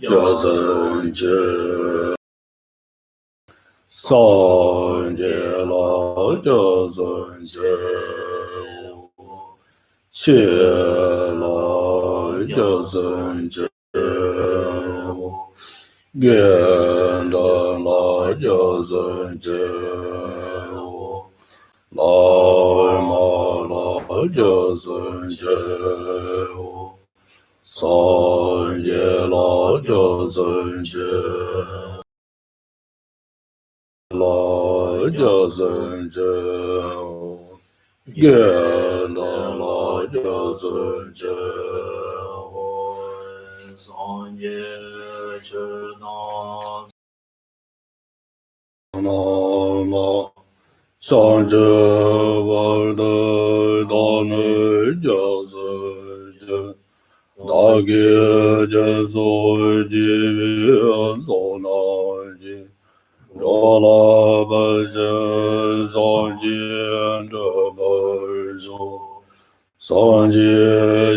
자선제 선제라 자선제谢了자선제愿的了자선제来嘛了자선제 선제라 자선제 la ja san je ge da la ja san je san ye che na na san je wa de da ne ja san je da ge je so ji so na ji罗拉本身上见这本书，上界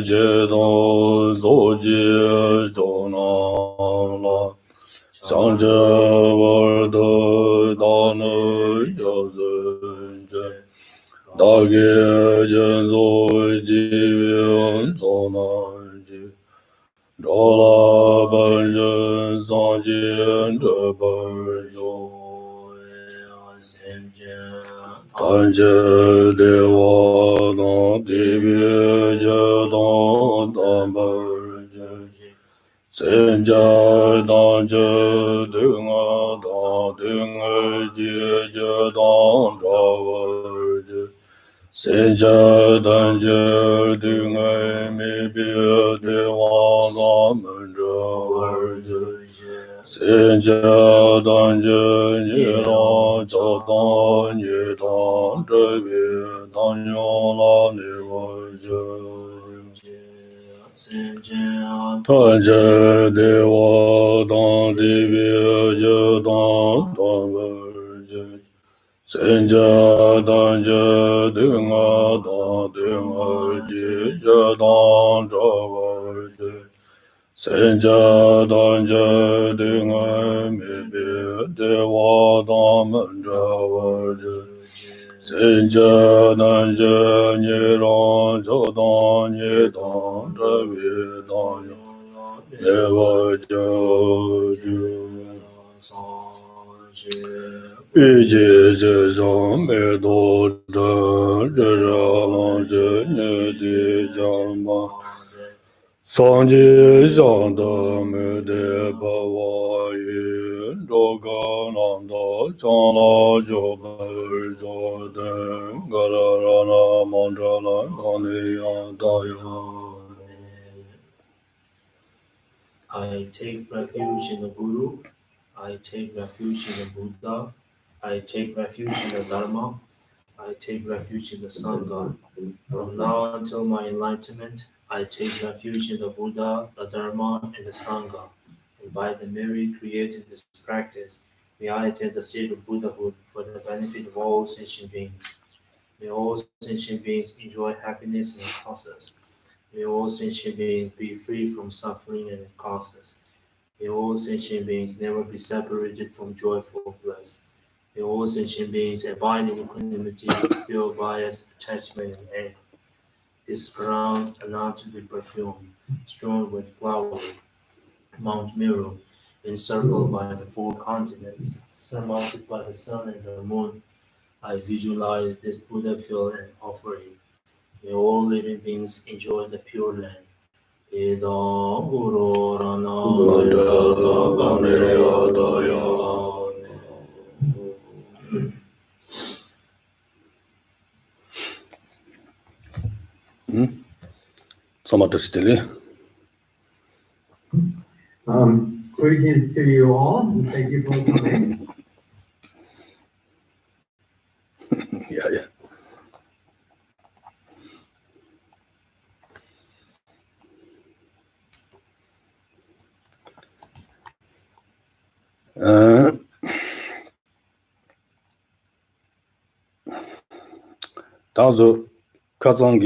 解动所见中那拉，上界玩的大能叫人觉，大概见所疾病所难解。罗拉本身上见这本书，但见的我当地别觉当当本觉，现在当觉定啊当定儿解觉当着本觉。现在当觉定爱没别的话，咱们这儿子。现在当觉你让找到你当这边当牛了你我就。当觉的我当的别就当当本觉。现在当觉定啊当定儿解决当着儿解，现在当觉定爱没别的话当们着儿解，现在当觉你让就当你当这别当你我就一切世上没多真，这是望着你的将吧。上界上的没得把我引，这个难道上了就不做的？个人那忙着来帮你呀大呀。I take refuge in the Guru. I take refuge in the Buddha. I take refuge in the Dharma. I take refuge in the Sangha. From now until my enlightenment, I take refuge in the Buddha, the Dharma, and the Sangha. And by the merit created this practice, may I attain the state of Buddhahood for the benefit of all sentient beings. May all sentient beings enjoy happiness and causes. May all sentient beings be free from suffering and causes. May all sentient beings never be separated from joyful bliss. May all sentient beings abide in equanimity, pure bias, attachment, and anger. This ground undoubtedly perfumed, strewn with flowers, Mount Meru, encircled by the four continents, surmounted by the sun and the moon. I visualize this Buddha field and offer it. May all living beings enjoy the pure land. Greetings to you all. Thank you for coming. Yeah. 다소 가장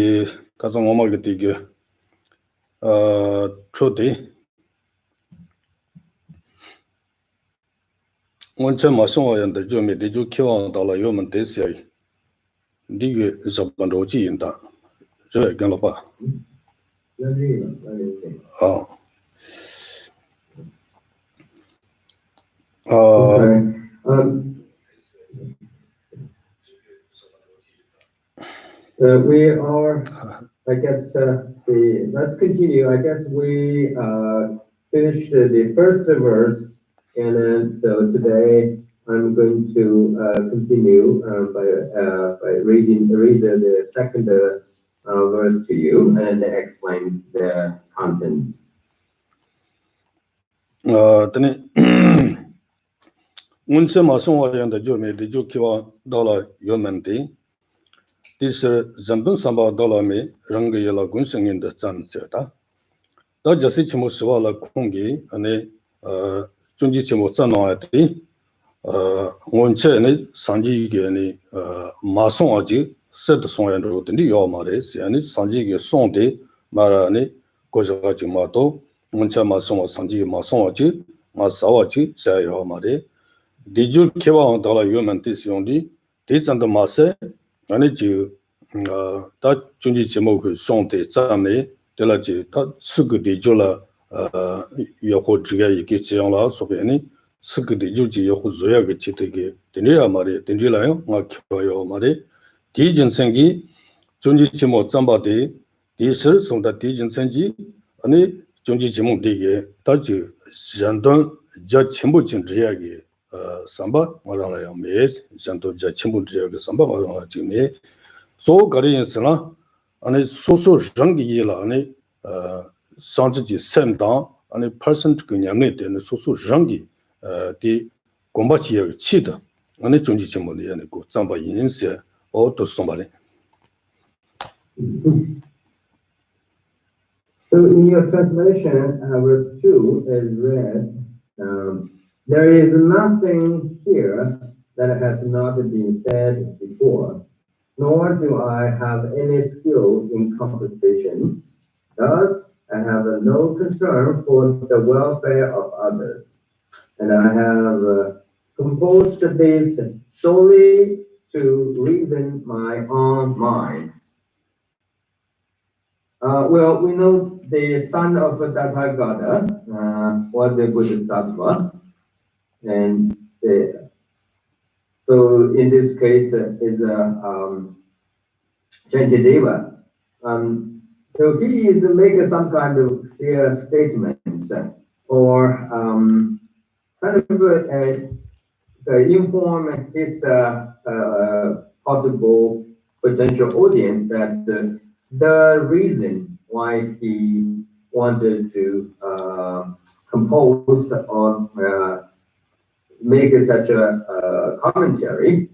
어머게 되게 초대 完全马上样的就没得就期望到了我们这些这个日本逻辑应的，这跟了吧？啊。Okay. We are, I guess, let's continue. I guess we finished the first verse, and then so today I'm going to continue by read the second verse to you and explain the content. 等你，我这马上我样的就没得就期望到了有问题。第是人本上报到了没，人个有了共生人的战者的。到这些节目是话了空给，中间节目战闹的，我这呢上级个呢，马上啊就说的上样的的你要嘛的，是呢上级个上的，嘛了呢，过去个就嘛都，我这马上啊上级马上啊就，嘛少啊就这样嘛的。第就期望到了有问题是用的，第三的马赛，那就他中间节目个上的站呢，对了就他四个地就了，要或这个一个这样了，所以呢，四个地就要或这样个这个，等你要嘛的，等你来哟，我看要嘛的，第一件成绩，中间节目站把的，第四从他第一件成绩，中间节目这个，他就相当叫全部进这样个。上班我让来要没，相对在全部这样个上班我让来就没，所个的意思啦，所人个嘢啦，上自己适当，person 这个年龄的所人个的广播企业去的，中间节目里个上班影响，我都上班的。So in your translation, verse 2 is read, there is nothing here that has not been said before, nor do I have any skill in composition. Thus, I have no concern for the welfare of others, and I have composed this solely to reason my own mind. Well, we know the son of Tathagata was the Bodhisattva, and so in this case is Shantideva. So he is making some kind of clear statements or kind of inform his possible potential audience that the reason why he wanted to compose or make such a commentary.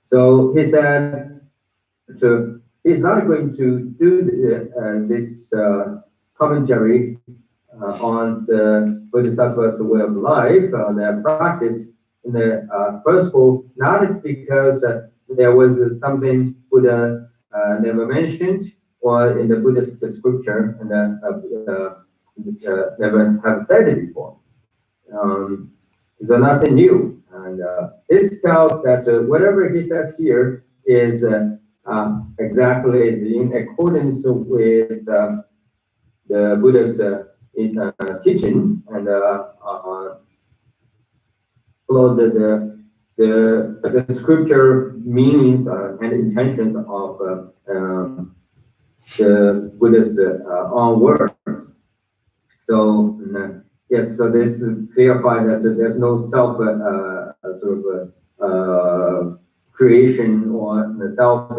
So he said he's not going to do this commentary on the Bodhisattva's way of life, their practice in the first book, not because there was something Buddha never mentioned, or in the Buddhist scripture and never have said it before. So nothing new, and this tells that whatever he says here is exactly in accordance with the Buddha's teaching and follow the scripture meanings and intentions of the Buddha's own words. So yes, so this clarifies that there's no self sort of creation or self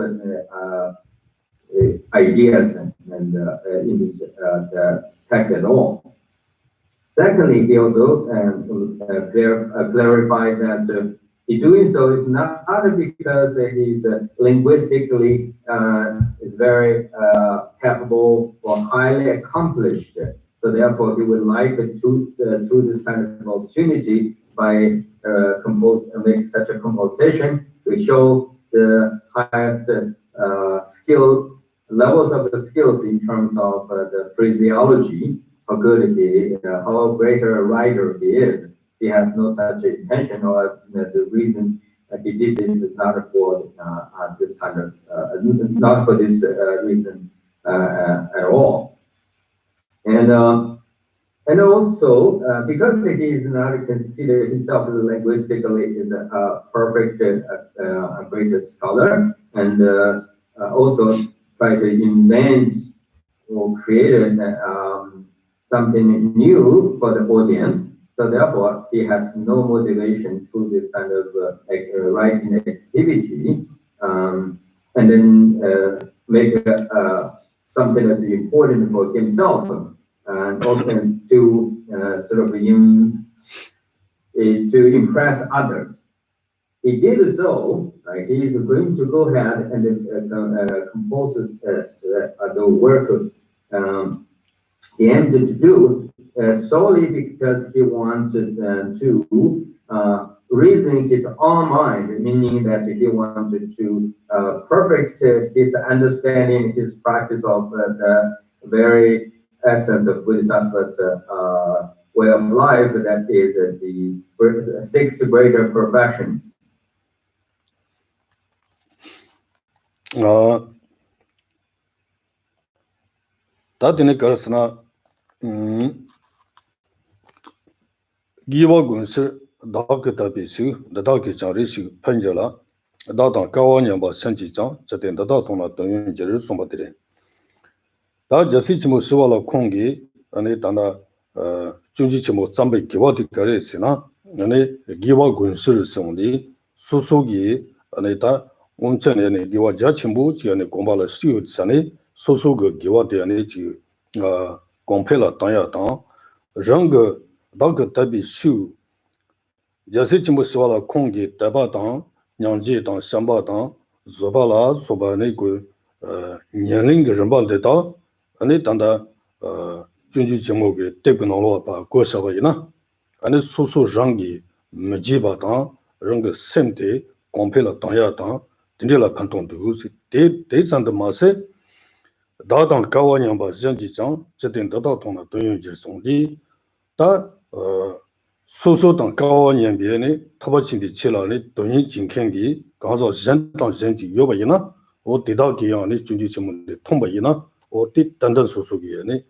ideas and in this the text at all. Secondly, he also clarified that he doing so is not because he's linguistically is very capable or highly accomplished. So therefore, he would like to through this kind of opportunity by make such a composition to show the highest skills, levels of the skills in terms of the phraseology, how good he is, how great a writer he is. he has no such intention, or the reason he did this is not for this kind of not for this reason at all. And also, because he is not considered himself linguistically is a perfect, great scholar, and also try to invent or create something new for the audience. So therefore, he has no motivation through this kind of writing activity, and then make something that's important for himself, and open to sort of to impress others. He did so. He is going to go ahead and compose the work he aimed to do solely because he wanted to reason his own mind, meaning that he wanted to perfect his understanding, his practice of the very essence of Bodhisattva's way of life, that is the 6 greater perfections. Tatine Karsana Giva Gunser, Dakatabi Su, the Daki Chanrisu, Panjala, Datan Kawanyamba Sanchi Chan, Chatin the Datona Tonyun Jerusalem. Da Jasichimo Suala Kongi, and it under Junjichimo Zambi Giwati Karesina, and it Giva Gunser Sondi, Susugi, and it Unchen and Giwa Jachimbu, and Gombala Stewart Sani, Susuga Giwati and it Gompela Tanyatan, Ranga Daka Tabi Shu, Jasichimo Suala Kongi, Tabatan, Nyanji Dan Sambatan, Zobala, Sobanego, Nyaling Rambal Deta. And it under Junji Chimogi, Tegunalopa, Goshavina, and it's Susu Rangi, Majibatan, Ranga Sente, Compela Tanyatan, Tindila Canton de Husi, they send the Masse, Dadan Kawanyamba Zanjichan, Chetin Dadatona Doyun Jesondi, Da Susu Dan Kawanyambiani, Tabachin di Chilani, Doyin Jinkengi, Gaza Zantan Zanji Yobayina, or Didakiani, Junji Chimun, Tombayina. Or did Dandan Susugi,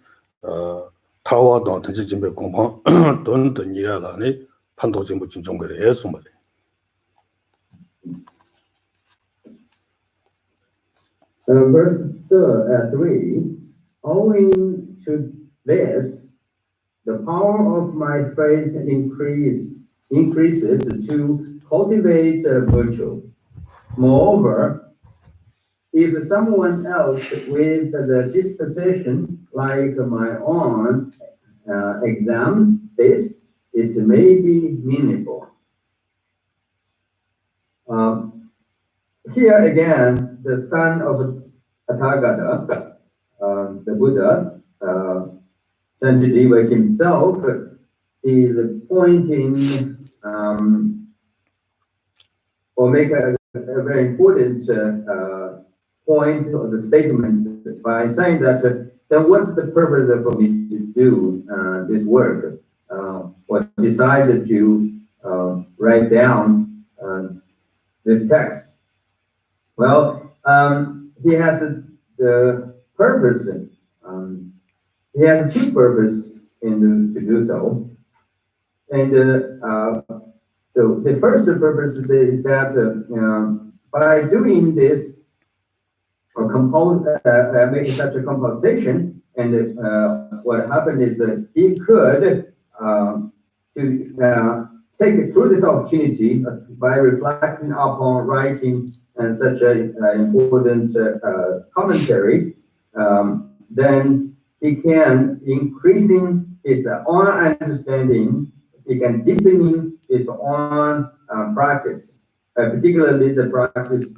Tawa don't Jimbe Compound, don't the Niralani, Panto Jimbo Jinjongre, somebody. Verse 3, owing to this, the power of my faith increases to cultivate virtue. Moreover, if someone else with the disposition like my own exams this, it may be meaningful. Here again, the son of Tathagata, the Buddha, Shantideva himself, is pointing or make a very important point of the statements by saying that then what's the purpose for me to do this work, or decided to write down this text? Well, he has the purpose. He has 2 purposes to do so, and so the first purpose is that by doing this, or making such a composition, and what happened is that he could to take it through this opportunity by reflecting upon writing and such an important commentary, then he can increasing his own understanding, he can deepening his own practice, particularly the practice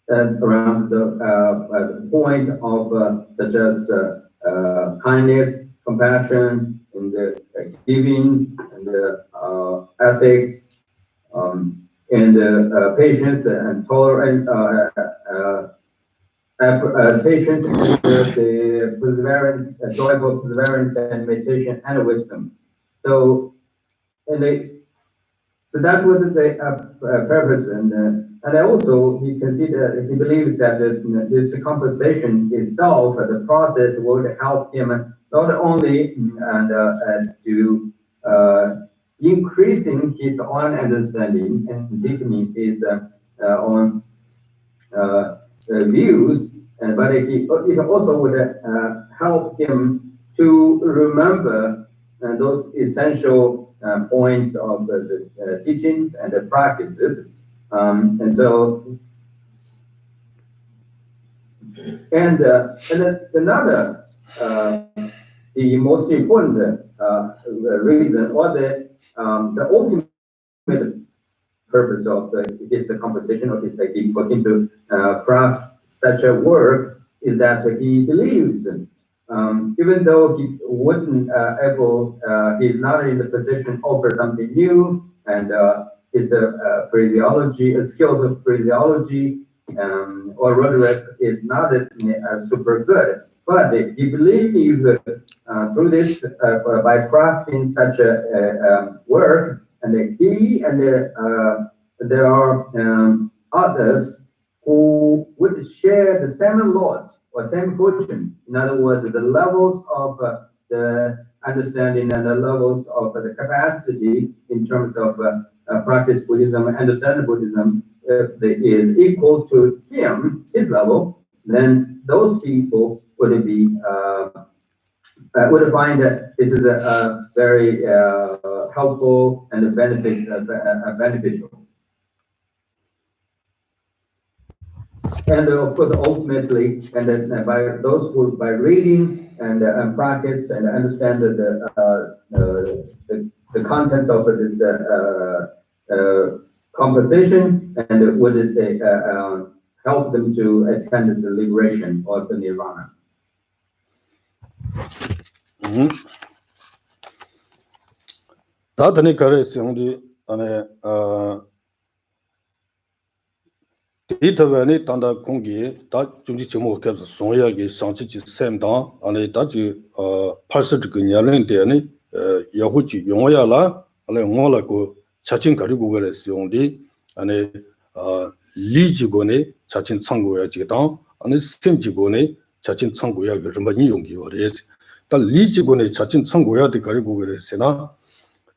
around the point of such as kindness, compassion, and giving, and ethics, and patience and tolerance, patience, the perseverance, joyful perseverance, and meditation and wisdom. So so that's what the purpose, and also he believes that this compensation itself, the process would help him not only to increasing his own understanding and deepening his own views, but it also would help him to remember those essential points of the teachings and the practices. And so, and another, the most important reason, or the ultimate purpose of his composition, or for him to craft such a work, is that he believes, even though he wouldn't he's not in the position to offer something new, and his phraseology, skills of phraseology, or rhetoric is not super good. But he believes through this, by crafting such a work, and he and there are others who would share the same lot or same fortune. In other words, the levels of the understanding and the levels of the capacity in terms of practice Buddhism, understand Buddhism, if they is equal to his level, then those people would be would find that this is a very helpful and beneficial. And of course, ultimately, and then by those who by reading and practice and understand the contents of this composition, and it would help them to attend the liberation or the nirvana. 다들 그래 생디 안에 이터베니 단다 공기 다 중지 제목 계속 송야기 상치지 샘당 안에 다지 80그 년인데니 야후지 용야라 안에 응월하고 자친 가지고 그랬어요디 안에 리지고네 자친 참고야지 당 안에 스템지고네 자친 참고야 그 뭐니 용기 어레스 다 리지고네 자친 참고야디 가지고 그랬으나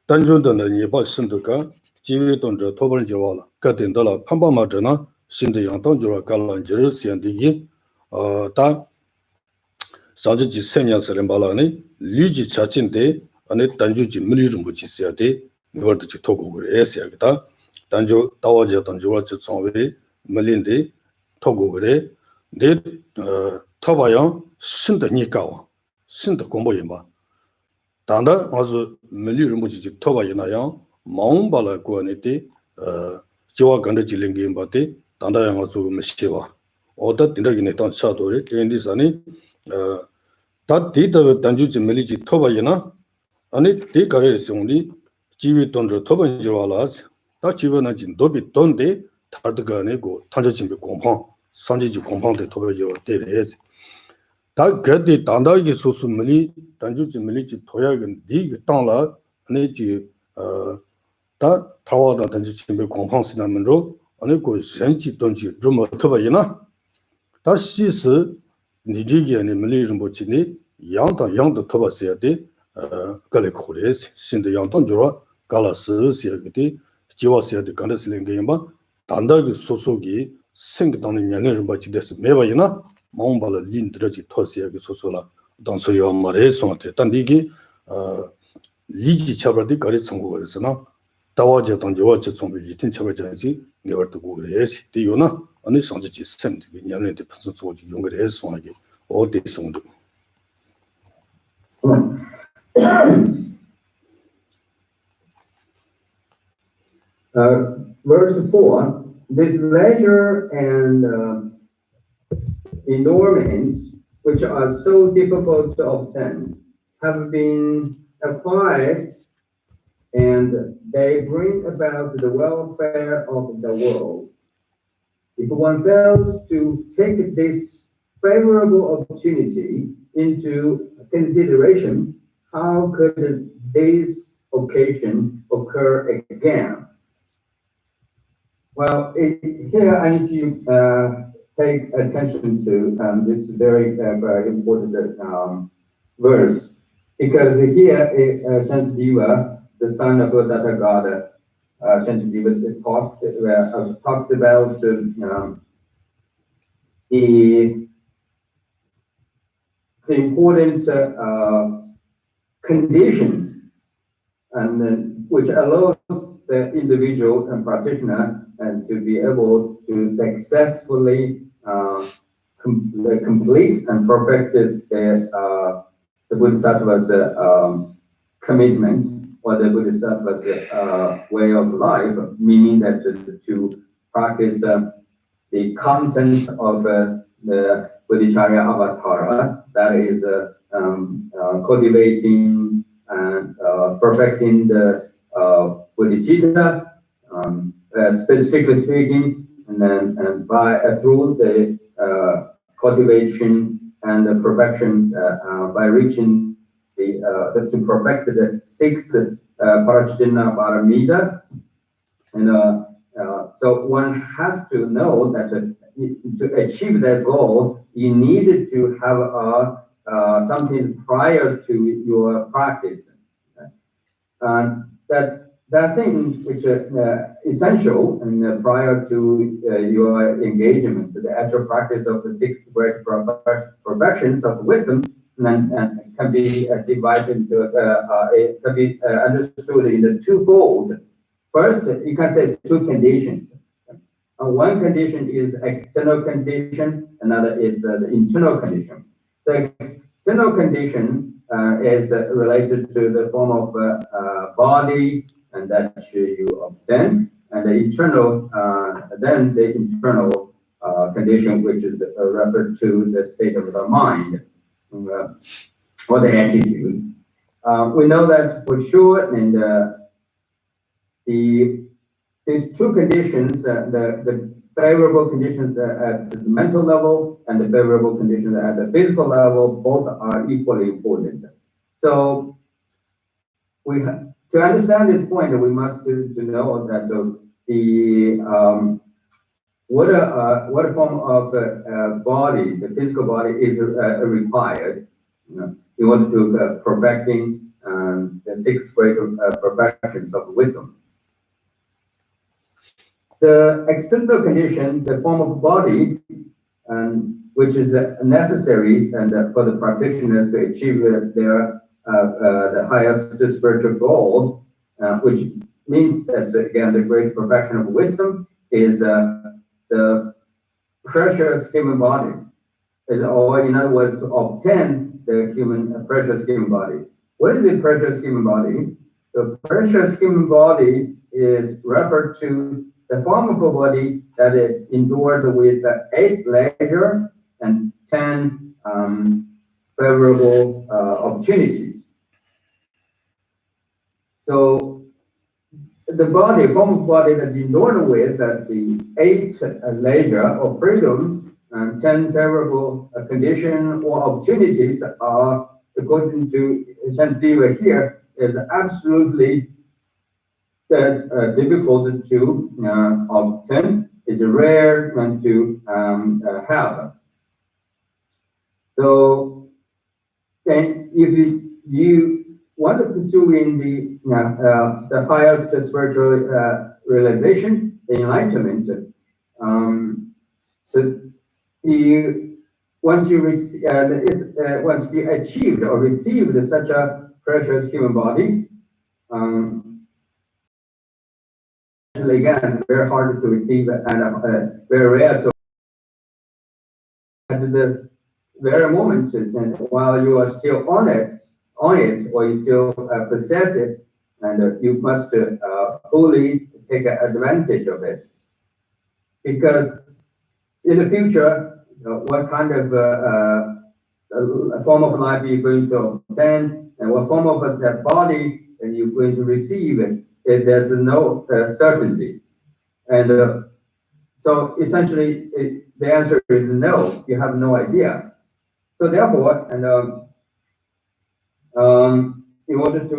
단존도는 예바 신도가 지위동저 토벌지와라 가된더라 판바마저나 신의 양동주와 갈란지를 시행되기 다 상주지 세면서는 발라니 리지 자친데 안에 단주지 물리좀 붙이셔야 돼 이거도 토고를 해야겠다 단주 다와지 단주와 지송वे 물린데 토고를 내 토바야 신더니까와 신더 공부인바 단다 아주 물리좀 붙이지 토바이나야 마음발아 고네데 지와 간데 질링게임바데 단다양 아주 메시와 어다 딘다기네 단 차도레 덴디사니 다 디더 단주지 밀리지 토바이나 아니 디가레 송리 지위 돈저 토번지와라스 다 지원한진 도비 돈데 다드가네고 탄저진비 공방 산지지 공방데 토바지와 데레스 다 그디 단다기 소수 밀리 단주지 밀리지 토야근 디 땅라 아니지 다 타와다 단지침배 공방시나면로 아니 그 senchi 돈지 좀 어떠바이나 다 시스 니지기에 밀리좀 보치니 양다 터바셔야 돼 갈레 코레스 신의 양동 주로 갈라스 시야게디 지와셔야 돼 간데슬링게임바 단다기 소소기 생기다는 년을 좀 받지 됐어 매바이나 마음발을 린드러지 토시야기 소소라 단소요 말에 손한테 단디기 리지 차버디 거리 청구거렸으나 다와제 당주와 지송비 이tin 차버자지 네버도 고레스 디요나 아니 상지지 샘디 년에데 무슨 소지 용거를 해송하게 어디 송도 Verse 4, this leisure and endowments, which are so difficult to obtain, have been acquired, and they bring about the welfare of the world. If one fails to take this favorable opportunity into consideration, how could these occasion occur again. Well, here I need to take attention to this very important verse, because here Shantideva, the son of Tathagata, Shantideva talks about the important conditions and which allows the individual and practitioner and to be able to successfully complete and perfect the Bodhisattva's commitments or the Bodhisattva's way of life, meaning that to practice the content of the Bodhicharya Avatara, that is cultivating and perfecting the bodhicitta, specifically speaking, and then through the cultivation and the perfection by reaching to perfect the sixth Parajjana Paramita. And so one has to know that to achieve that goal, you need to have something prior to your practice. That thing which is essential and prior to your engagement, the actual practice of the six great perfections of wisdom, and can be divided into, it can be understood in the twofold. First, you can say two conditions. One condition is external condition, another is the internal condition. The external condition is related to the form of body, and that you obtain, and the internal, then the internal condition, which is referred to the state of the mind or the attitude. We know that for sure, and these two conditions, the favorable conditions at the mental level and the favorable conditions at the physical level, both are equally important. So to understand this point, we must to know that what form of body, the physical body, is required, in order to perfecting the six great perfections of wisdom. The external condition, the form of body, which is necessary and for the practitioners to achieve their the highest spiritual goal, which means that again the great perfection of wisdom is the precious human body, or in other words, to obtain the precious human body. What is the precious human body? The precious human body is referred to the form of a body that is endured with 8 leisure and 10 favorable opportunities. So the form of body that is endured with the 8 leisure or freedom and 10 favorable condition or opportunities are, according to Shantideva here, is absolutely difficult to obtain. It's rare and to have. So then, if you want to pursue in the highest spiritual realization, the enlightenment, once you achieved or received such a precious human body, again, very hard to receive and very rare to. At the very moment, and while you are still on it, or you still possess it, and you must fully take advantage of it, because in the future, what kind of form of life you're going to obtain, and what form of that body that you're going to receive, there's no certainty. And so essentially, the answer is no, you have no idea. So therefore, and in order to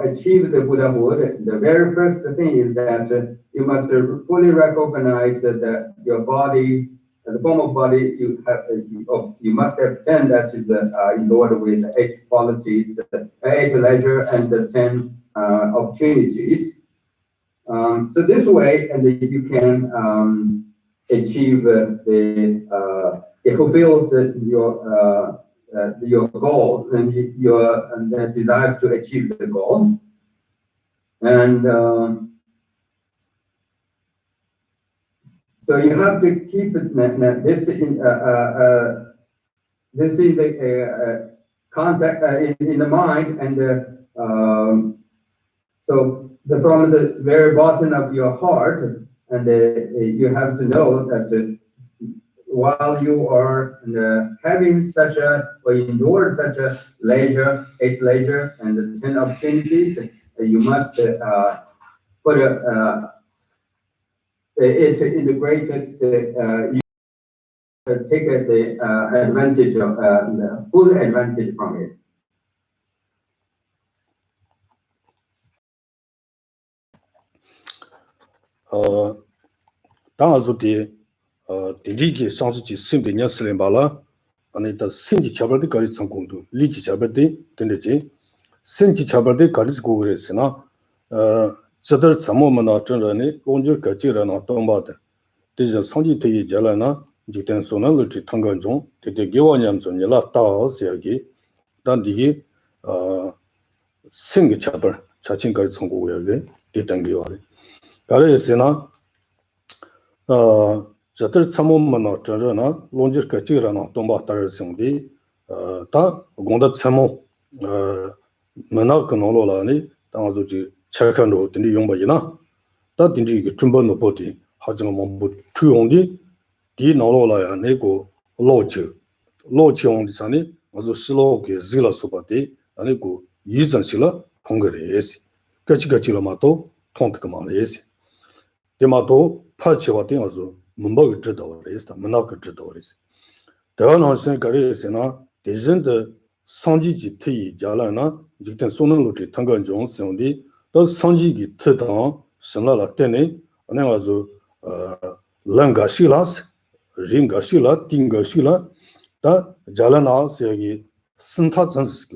achieve the Buddhahood, the very first thing is that you must fully recognize that your body, the form of body you must have 10 that is in order with 8 qualities, 8 leisure and 10 opportunities. So this way, and you can achieve fulfill your goal and your desire to achieve the goal. And so you have to keep this in the contact in the mind, and so from the very bottom of your heart, and you have to know that while you are having such a or endured such a leisure, 8 leisure and 10 opportunities, you must put it in the greatest. You take the advantage of the full advantage from it. 딘지기 상수지 심대냐 슬림발라 아니다 신지 차벌데 가리 성공도 리지 차벌데 된대지 신지 차벌데 가리고 그랬으나 저들 참모만나 전전에 온줄 가지라나 동바데 대저 성지 대의 잘라나 지된 소나를 지 탕간종 대대 개원냠존이라 따어서기 단디기 신기 차벌 자친 가리 성공고야게 대단기와리 가르였으나 저들 참모만나 전전나 론질 가지라나 동바 따르성디 다 공다 참모 만나 그노로라니 당아주지 차칸도 딘디 용바이나 다 딘디 준번노 보디 하정아 몸부 투용디 디 노로라야 네고 로치용디사니 아주 슬로게 질라소바디 아니고 이전실라 통거레스 까치까치라마도 통득마레스 대마도 파치와데 아주 문박을 지도레스 문학을 지도레스 대원한선 가리스나 대전의 상지지 특이 자라나 직된 소능로지 tangan종 성디 또 상지기 특당 신라라 때네 안에가서 랑가실라스 링가실라 띵가실라 다 자라나 세기 신타전스기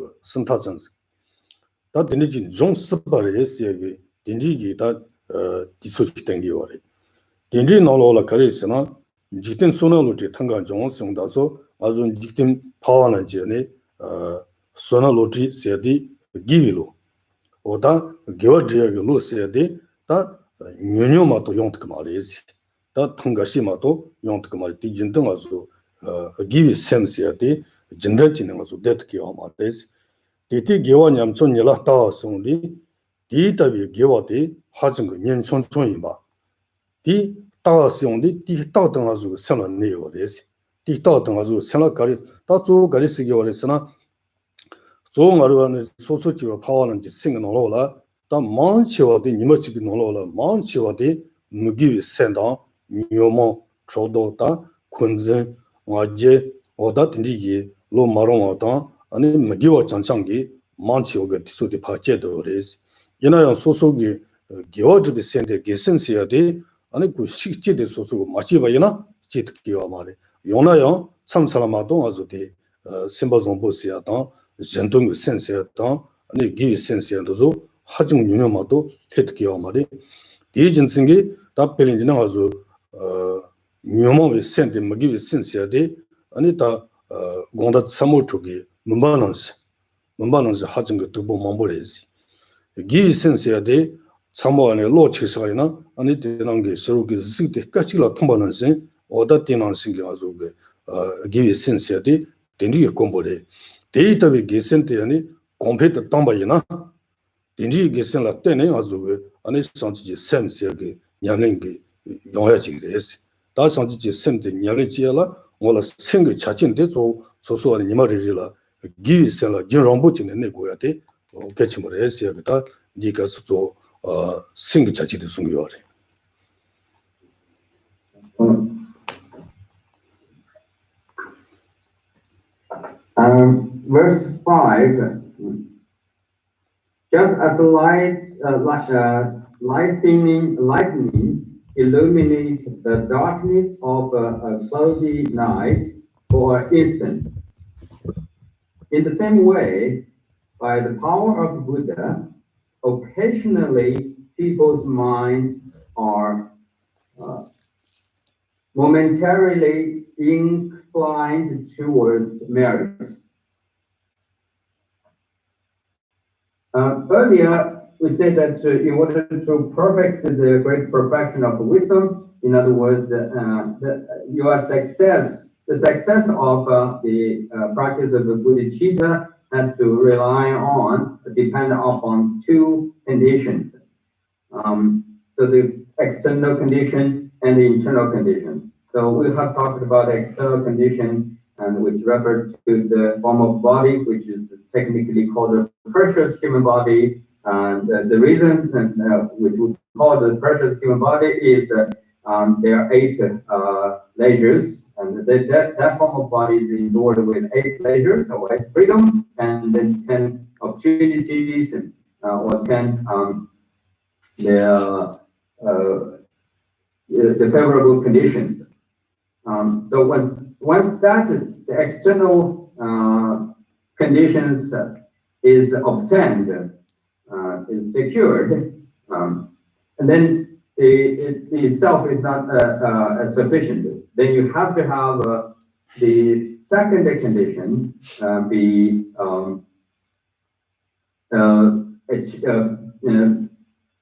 다 되는지 좀 스바레스기 딘지기 다 디소치 땡기와리 딘지 나로라 가리스나 직된 소능로지 tangan종 성다서 아주 직된 파와는 제네 소나로지 세디 기위로 오다 겨드야게 로세디 다 뉴뉴마도 용득 말이지 다 통가시마도 용득 말 디진등 아주 기위 센스야디 진단지는 아주 데트기 아마데스 디티 개와 냠촌이라 따송디 디다비 개와디 하진 거 년촌촌이마 디 따송디 디 따등 아주 선한 내요데스 디 따등 아주 선하가리 다조 가리스기 원했으나 조응아르와는 소소지와 파와는지 생각나로라 다 만치와디 니머치기 나로라 만치와디 무기위 센다 뇨모 초도다 군진 와제 오다든지 로마롱와다 아니 무기와 장창기 만치오가 디소디 파제도레스 이나야 소소기 기와즈비 센데 게센시야디 아니 그 식지데 소소고 마치바이나 제트기와 말에 요나요 참사람마도 아주디 심바존보시야다 전통 센스야다 아니 기위 센스야도zo 하중 유념마도 테트기와 말이 디진승기 답벨인지는 아주 유념의 센데 먹이 센스야데 아니 다 공다 참모 쪽이 문반원스 하중 그 두보 mam보레지 기위 센스야데 참모 안에 로치사이나 아니 되는 게 서로게 지대 까치라 통반원스 오다 되는 신기 아주 그 기위 센스야데 딘지 공보레 데이터비 게센테 아니 컴퓨터 땅바이나 딘지 게센라 때네 아주 아니 상지지 센스야게 냐는게 용야지레스 다 상지지 센데 냐르지야라 몰라 생게 차진데 조 소소하니 니마르지라 기센라 진롱부진네 내고야데 개치모레스야다 니가 수조 생게 차지데 숨겨요레 Verse 5, Just as lightning illuminates the darkness of a cloudy night for an instant. In the same way, by the power of Buddha, occasionally people's minds are momentarily inclined towards merit. Earlier, we said that in order to perfect the great perfection of wisdom, in other words, your success, the success of the practice of the Bodhisattva has to rely on, depend upon two conditions. So the external condition and the internal condition. So we have talked about external condition, and which referred to the form of body, which is technically called the precious human body. And the reason which we call the precious human body is there are 8 leisures, and that form of body is endowed with 8 leisures, or 8 freedom, and then 10 opportunities, or 10 the favorable conditions. So once that the external conditions is obtained, is secured, and then the self is not sufficient. Then you have to have the second condition be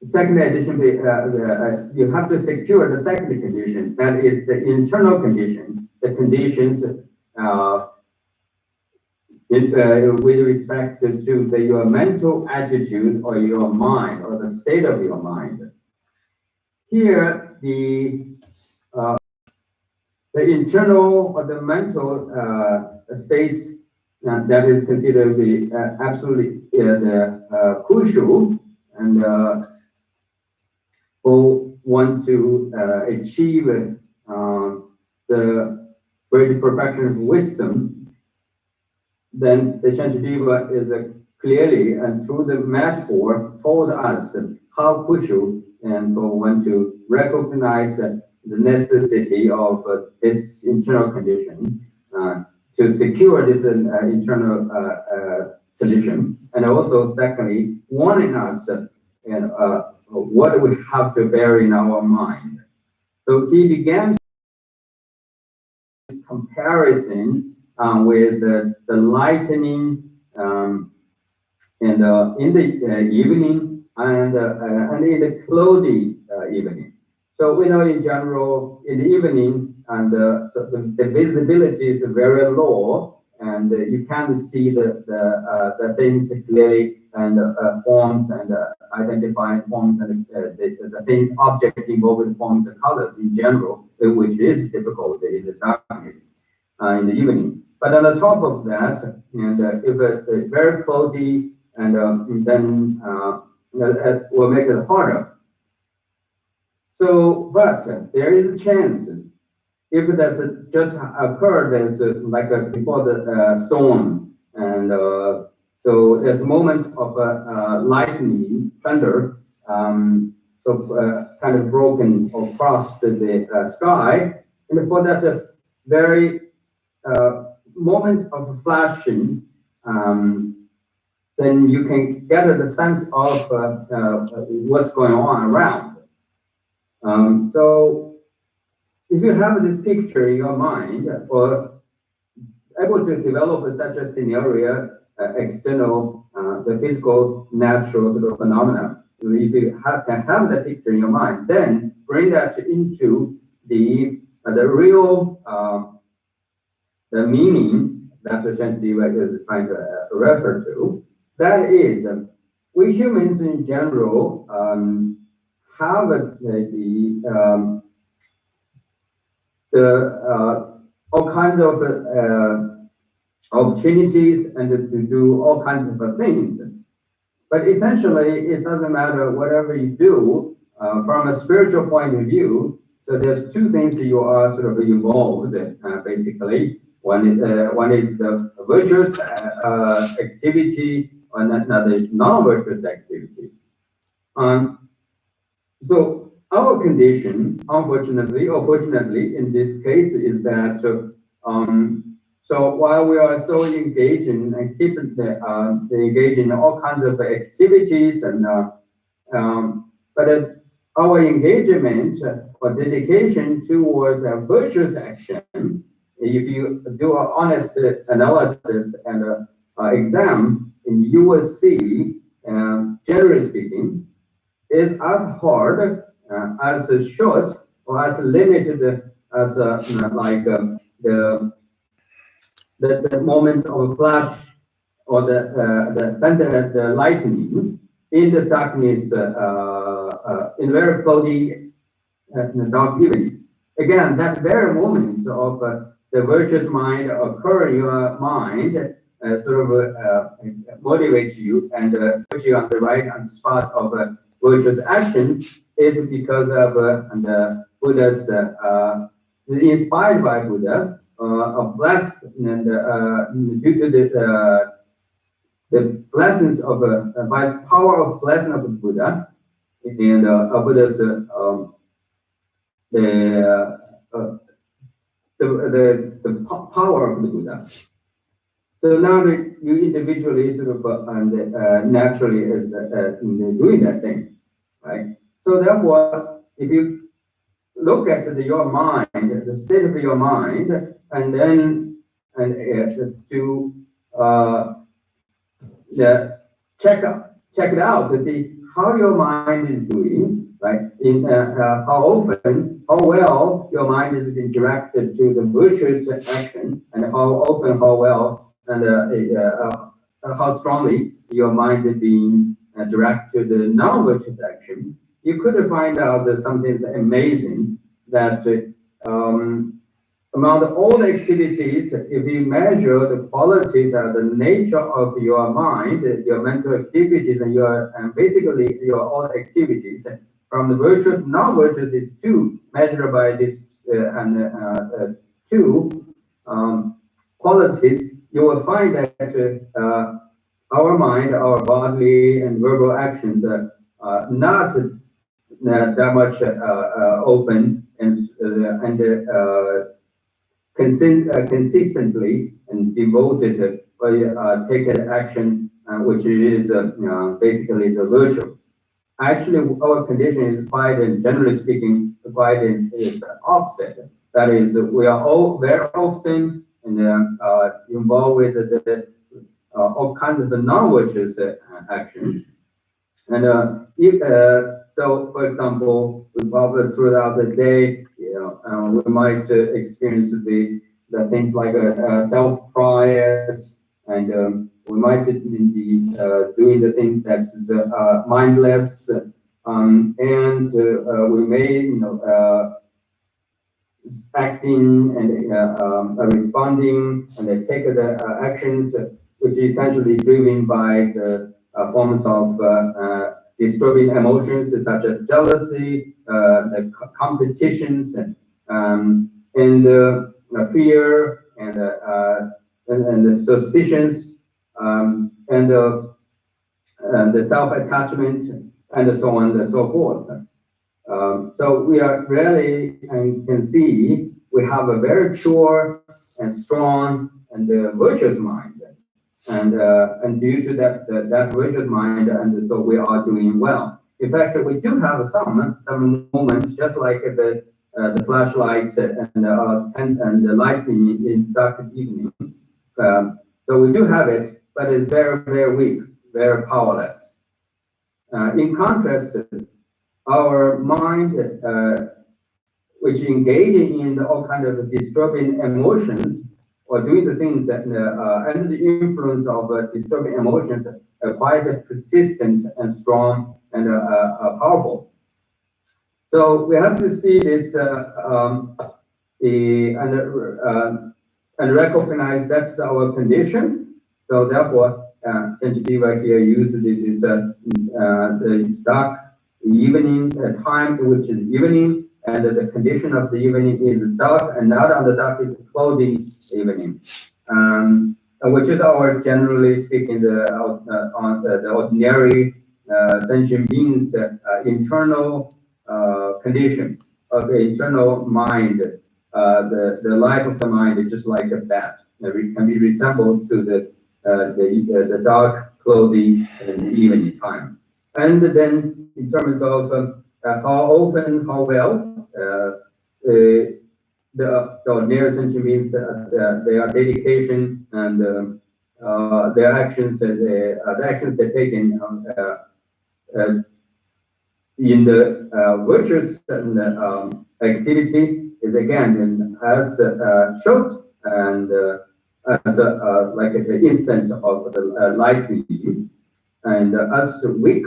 second addition, you have to secure the second condition, that is the internal condition, the conditions with respect to your mental attitude or your mind or the state of your mind. Here, the internal or the mental states that is considered to be absolutely crucial and who want to achieve the great perfection of wisdom, then the Shantideva is clearly and through the metaphor told us how crucial and for one to recognize the necessity of this internal condition to secure this internal condition, and also secondly warning us what we have to bear in our mind. So he began this comparison with the lightning and in the evening and in the cloudy evening. So we know in general in the evening and so the visibility is very low, and you can't see the things clearly, and forms and identifying forms and the things, objects involved in forms and colors in general, which is difficult in the darkness in the evening. But on the top of that, and if it's very cloudy, and then it will make it harder. So, but there is a chance if that's just occurred, there's like before the storm, and so there's a moment of lightning, thunder, kind of broken across the sky, and for that very moment of flashing, then you can get the sense of what's going on around. So if you have this picture in your mind, or able to develop such a scenario, external, the physical, natural sort of phenomena, if you can have that picture in your mind, then bring that into the real, the meaning that the Shantideva is trying to refer to. That is, we humans in general have all kinds of opportunities and to do all kinds of things. But essentially, it doesn't matter whatever you do from a spiritual point of view. So there's two things you are sort of involved in, basically. One is the virtuous activity another non-virtuous activity. So our condition, unfortunately or fortunately, in this case, is that so while we are so engaging and keep engaged in all kinds of activities, and but our engagement or dedication towards a virtuous action, if you do an honest analysis and exam, you will see, generally speaking, is as hard, as short, or as limited as the moment of a flash or the thunder, the lightning in the darkness, in very cloudy, dark evening. Again, that very moment of the virtuous mind occur in your mind, motivates you and puts you on the right spot of virtuous action, is because of the Buddha's, inspired by Buddha, blessed and due to the blessings of by power of blessing of the Buddha and Buddha's the power of the Buddha. So now you individually naturally is doing that thing, right? So therefore, if you look at your mind, the state of your mind, and then check it out to see how your mind is doing, right? In how often, how well your mind is interacted to the virtuous action, and how often, how well, and how strongly your mind is being directed to the non-virtuous action. You could find out that something amazing, that among all the activities, if you measure the qualities and the nature of your mind, your mental activities, and basically your all activities, from the virtuous, non-virtuous, these two, measured by these two qualities, you will find that our mind, our bodily and verbal actions are not that much often and consistently and devoted taken action, which is basically the virtue. Actually, our condition is quite, generally speaking, quite is opposite. That is, we are all very often involved with all kinds of non-virtuous action. And so, for example, we probably throughout the day, we might experience the things like self-pride, and we might be doing the things that's mindless, and we may, acting and responding and take the actions which is essentially driven by the forms of disturbing emotions such as jealousy, the competitions, and fear, and the suspicions, and the self-attachment, and so on and so forth. So we are really, and can see, we have a very pure and strong and virtuous mind, and due to that virtuous mind, and so we are doing well. In fact, we do have some moments, just like the flashlights and the lightning in dark evening. So we do have it, but it's very, very weak, very powerless. In contrast, our mind, which engaging in all kind of disturbing emotions, or doing the things that under the influence of disturbing emotions, are quite persistent and strong and powerful. So we have to see this and recognize that's our condition. So therefore, Tenchi right here uses this the dark evening time, which is evening, and the condition of the evening is dark, and not on the dark is cloudy evening. which is our, generally speaking, the ordinary sentient beings' internal condition of the internal mind. The life of the mind is just like a bat. It can be resembled to the dark clothing in the evening time. And then, in terms of how often, how well, the ordinary sentient beings, their dedication and their actions, the actions they take in the virtuous activity is again as short and as like the instant of the lightning, and as weak,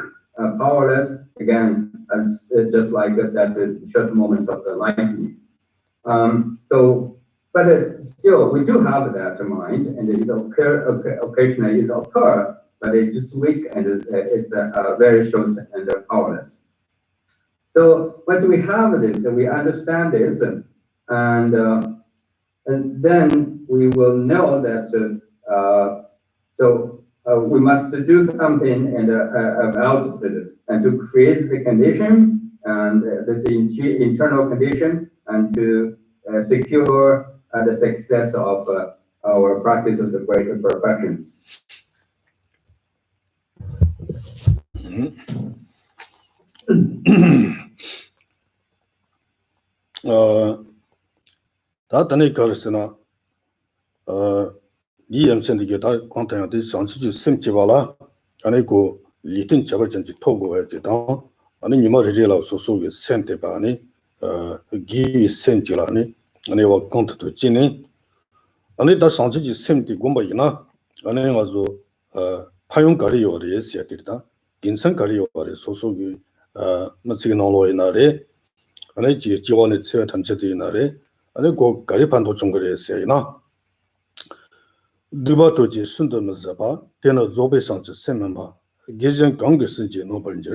powerless, again as just like that short moment of the lightning. But still, we do have that mind, and it occasionally it occur, but it's just weak and it's very short and powerless. So once we have this, and we understand this, and then we will know that. We must do something and about it, and to create the condition and this internal condition, and to secure the success of our practice of the greater perfections. 다단에 가르스나 이엠센디게 다 관타야데 상치지 심지발라 아니고 리튼 잡을전지 토고야지다 아니 니마르제라 소소게 센테바니 기 센지라니 아니와 콘트도 지네 아니 다 상치지 심티 곰바이나 아니 가서 파용가리요레 시야들다 인상가리요레 소소게 마치게 나로이나레 아니 지원의 체험 단체들이나레 아니 고 가리판도 좀 그랬어요나 드바토지 순도면서봐 때는 조배상지 세면봐 계정 강교스지 노벌인지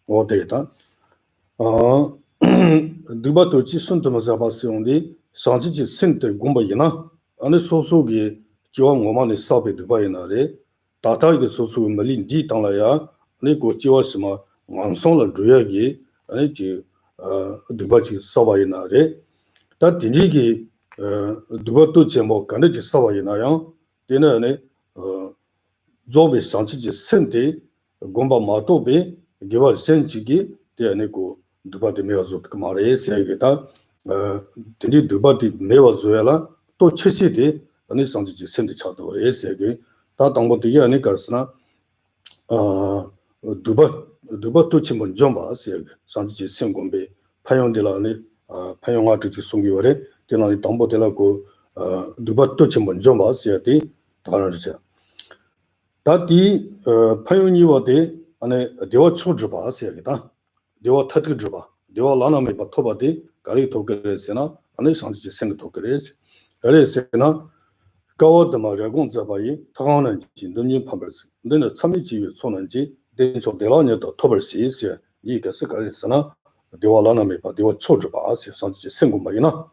어데이다 드바토지 순도면서봐 쓰용디 상지지 센터 공부이나 아니 소소기 지원 오만의 사업에 드바이나레 다타의 소소 말린디 당라야 아니 고 지워스마 완성을 줘야기 아니 지 드바지 사바이나레 다 딘지기 드바토 제목 간지 사바이나요 되는 조베 상치지 센데 곰바 마토베 개발 센치기 되네고 드바데 메와조 그 말에서게다 딘지 드바데 메와조야라 또 치시데 아니 상치지 센데 차도 에세게 다 당보되게 아니 가스나 드바토 치면 좀 봐세요 상치지 센곰베 파용들라니 파용아트지 송기월에 되나니 담보들라고 드바토 치면 좀 봐세요디 다르죠 다디 파용이와데 안에 대화 초주 봐세요다 대화 타득주 봐 대화 라나메 바토바데 가리 토그레스나 안에 상지지 생도 토그레스 그래서나 가워드마자공 자바이 타가는 진도님 판벌스 너는 참이지 손은지 된소 대라녀도 토벌시 있어 이것을 가르스나 대화 라나메 바 대화 초주 봐세 상지지 생고마이나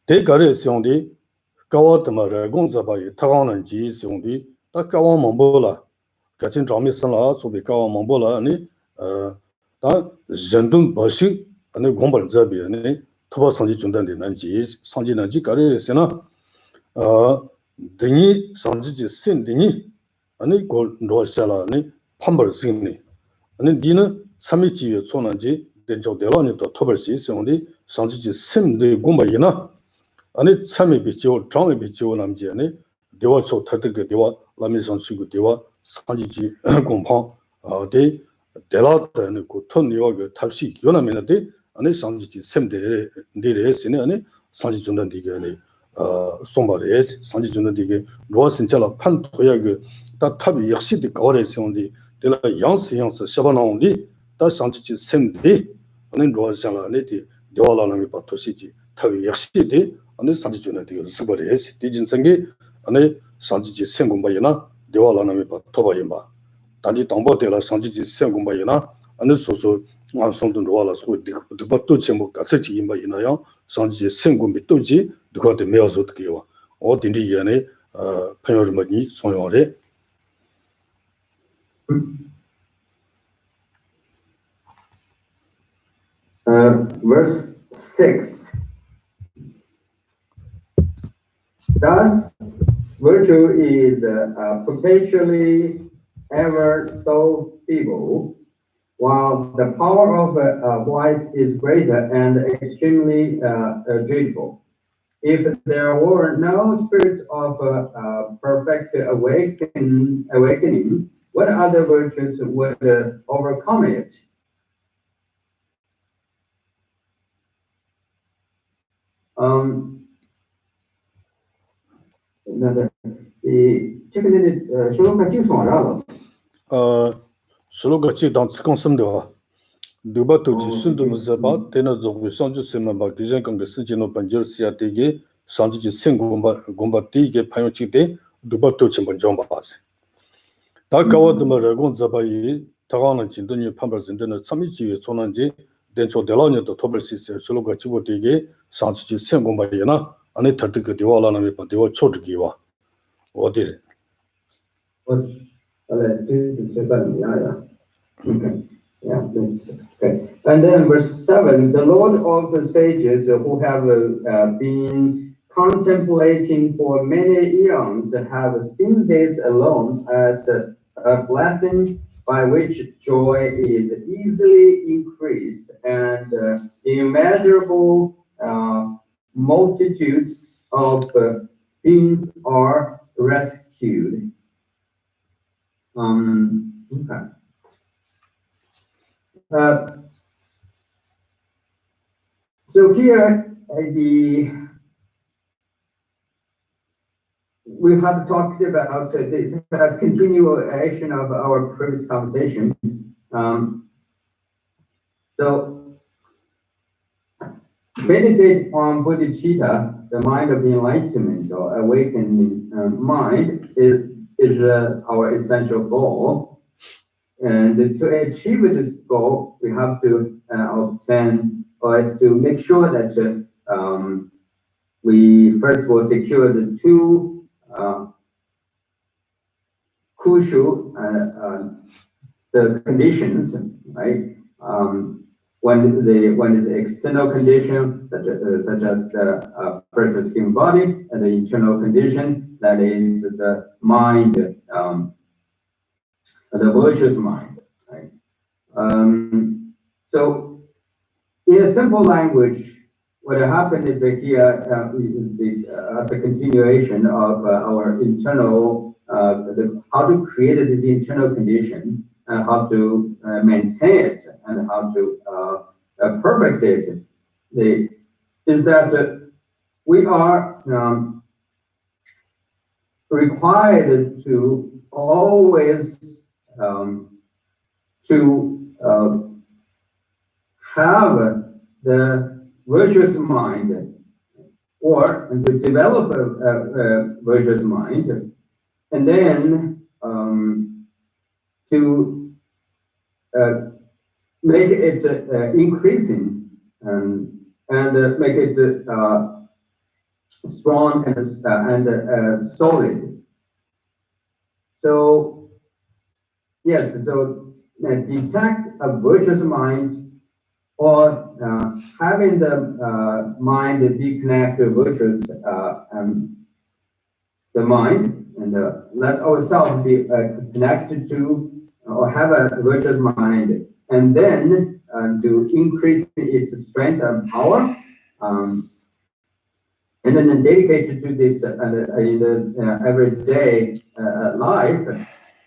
대가레스용디 가와드마자공 자바이 타가는 지용디 다 가와 몽보라 같은 점이선라 소비 가와 몽보라 아니 다 전동 버시 아니 공벌 자비 아니 토바 상지 중단데 난지 상지 난지 가레스나 등이 상지지 센등이 아니 고 로샤라니 판벌 승니 아니 니는 삼이지에 손한지 된저 대라니도 토벌시 있으니 상지지 센데 공바이나 아니 참이 비치오 장이 비치오 남지 아니 대화초 타득게 대화 라미선 시고 대화 상지지 공파 대 대라다는 고 톤니와 그 탑시 요나면데 아니 상지지 셈데 니레스네 아니 상지 중단 디게 아니 송바레스 상지 중단 디게 로아신찰라 판토야 그다 탑이 역시디 가오레스온디 데라 양스 샤바나온디 다 상지지 셈데 아니 로아신찰라 네디 대화라는 바토시지 탑이 역시디 아니 상지 중단 디게 스바레스 디진성게 아니 상지지 생공바이나 대화라는 바토바이마 단지 동보텔라 상지지 생공바이나 아니 소소 완성된 로알라서 드바토 제목 같이 임바이나요 상지지 생공 밑도지 누가도 메어서 어떻게요 어딘지 안에 팬여름이 송영래. Verse 6. Thus, virtue is perpetually ever so feeble, while the power of vice is greater and extremely dreadful. If there were no spirits of perfect awakening, what other virtues would overcome it? 최근에는 쇼로가 칭송하라. 슬로가 지당 측공섬도 두바토지 순도무서바 테너조고 선주스만바 기전강의 스진노 반절시아되게 산지지 생고곰바티게 파요치데 두바토치 먼저바세 다가와드마라곤 자바이 타가는 진도니 판벌진데는 참이지에 손한지 덴초 델라니도 토벌시스 슬로가 지고되게 산지지 생고바이나 안에 터득 디와라나메 바디와 초르기와 어디를 Yeah, that's okay. And then verse 7, the Lord of the sages who have been contemplating for many eons have seen this alone as a blessing by which joy is easily increased and immeasurable multitudes of beings are rescued. Okay. So here, we have talked about this as continuation of our previous conversation. So meditate on bodhicitta, the mind of enlightenment or awakening mind, is our essential goal. And to achieve this goal, we have to obtain or to make sure that we first of all secure the two crucial the conditions, right? When the external condition, such as the precious human body, and the internal condition, that is the mind, the virtuous mind, right? So, in a simple language, what happened is that here, as a continuation of our internal, how to create this internal condition, and how to maintain it, and how to perfect it, is that we are required to always to have the virtuous mind, or to develop a virtuous mind, and then to make it increasing and make it strong and solid. So yes, so detect a virtuous mind, or having the mind be connected to virtuous the mind, and let ourselves be connected to or have a virtuous mind, and then to increase its strength and power, and then dedicated to this in the everyday life,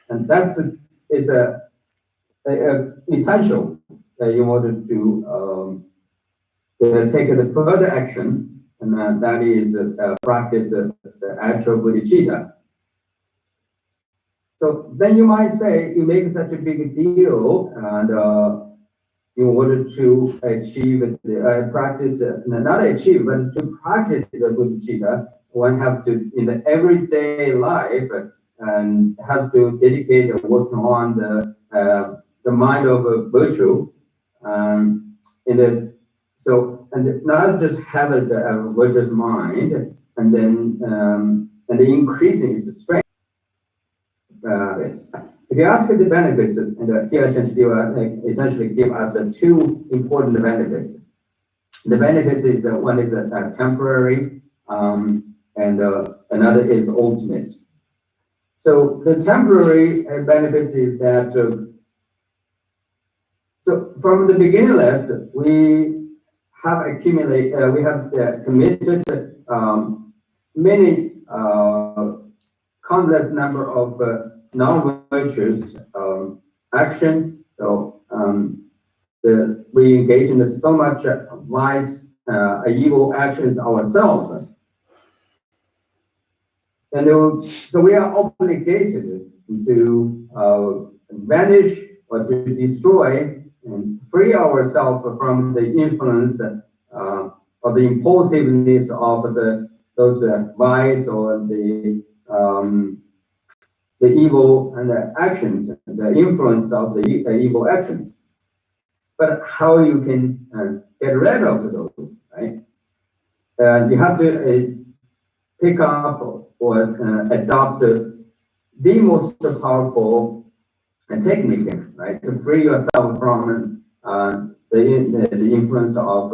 and that is a essential in order to take the further action, and that is practice the actual bodhicitta. So then you might say, you make such a big deal, and in order to achieve the practice, not achieve, but to practice the bodhicitta, one have to, in the everyday life, and have to dedicate and work on the mind of virtue, so, and not just have a virtuous mind, and then and increasing its strength. If you ask the benefits, and here essentially give us two important benefits. The benefits is one is temporary, and another is ultimate. So the temporary benefits is that so from the beginningless, we have committed many countless number of non-virtuous action. So we engage in so much vice, evil actions ourselves, and so we are obligated to vanish or to destroy and free ourselves from the influence of the impulsiveness of those vice or the evil and the actions, the influence of the evil actions. But how you can get rid of those, right? You have to pick up or adopt the most powerful technique, right, to free yourself from the influence of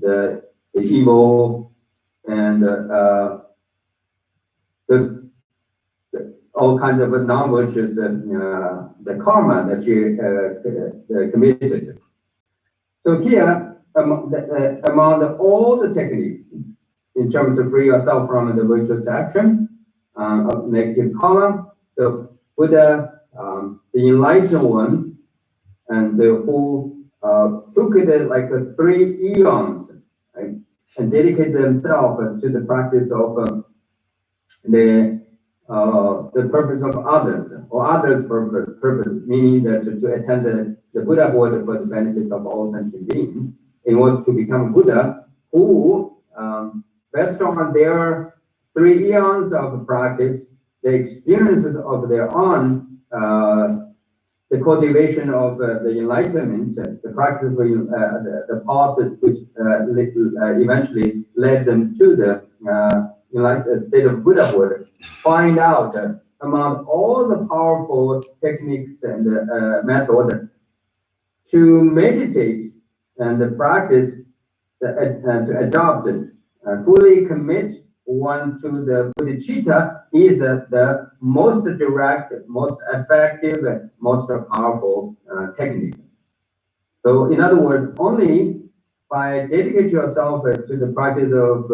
the evil and all kinds of non-virtuous the karma that you committed. So here, among all the techniques, in terms of free yourself from the virtuous action of negative karma, the Buddha, the enlightened one, and the who took it like 3 eons, right, and dedicated themselves to the practice of the purpose of others, or others' purpose, meaning that to attend the Buddhahood for the benefits of all sentient beings, in order to become Buddha, who, based on their 3 eons of practice, the experiences of their own, the cultivation of the enlightenment, the practice of the path which eventually led them to the enlightened state of Buddhahood, find out among all the powerful techniques and method to meditate and practice, to adopt fully commit one to the bodhicitta is the most direct, most effective, most powerful technique. So in other words, only by dedicating yourself to the practice of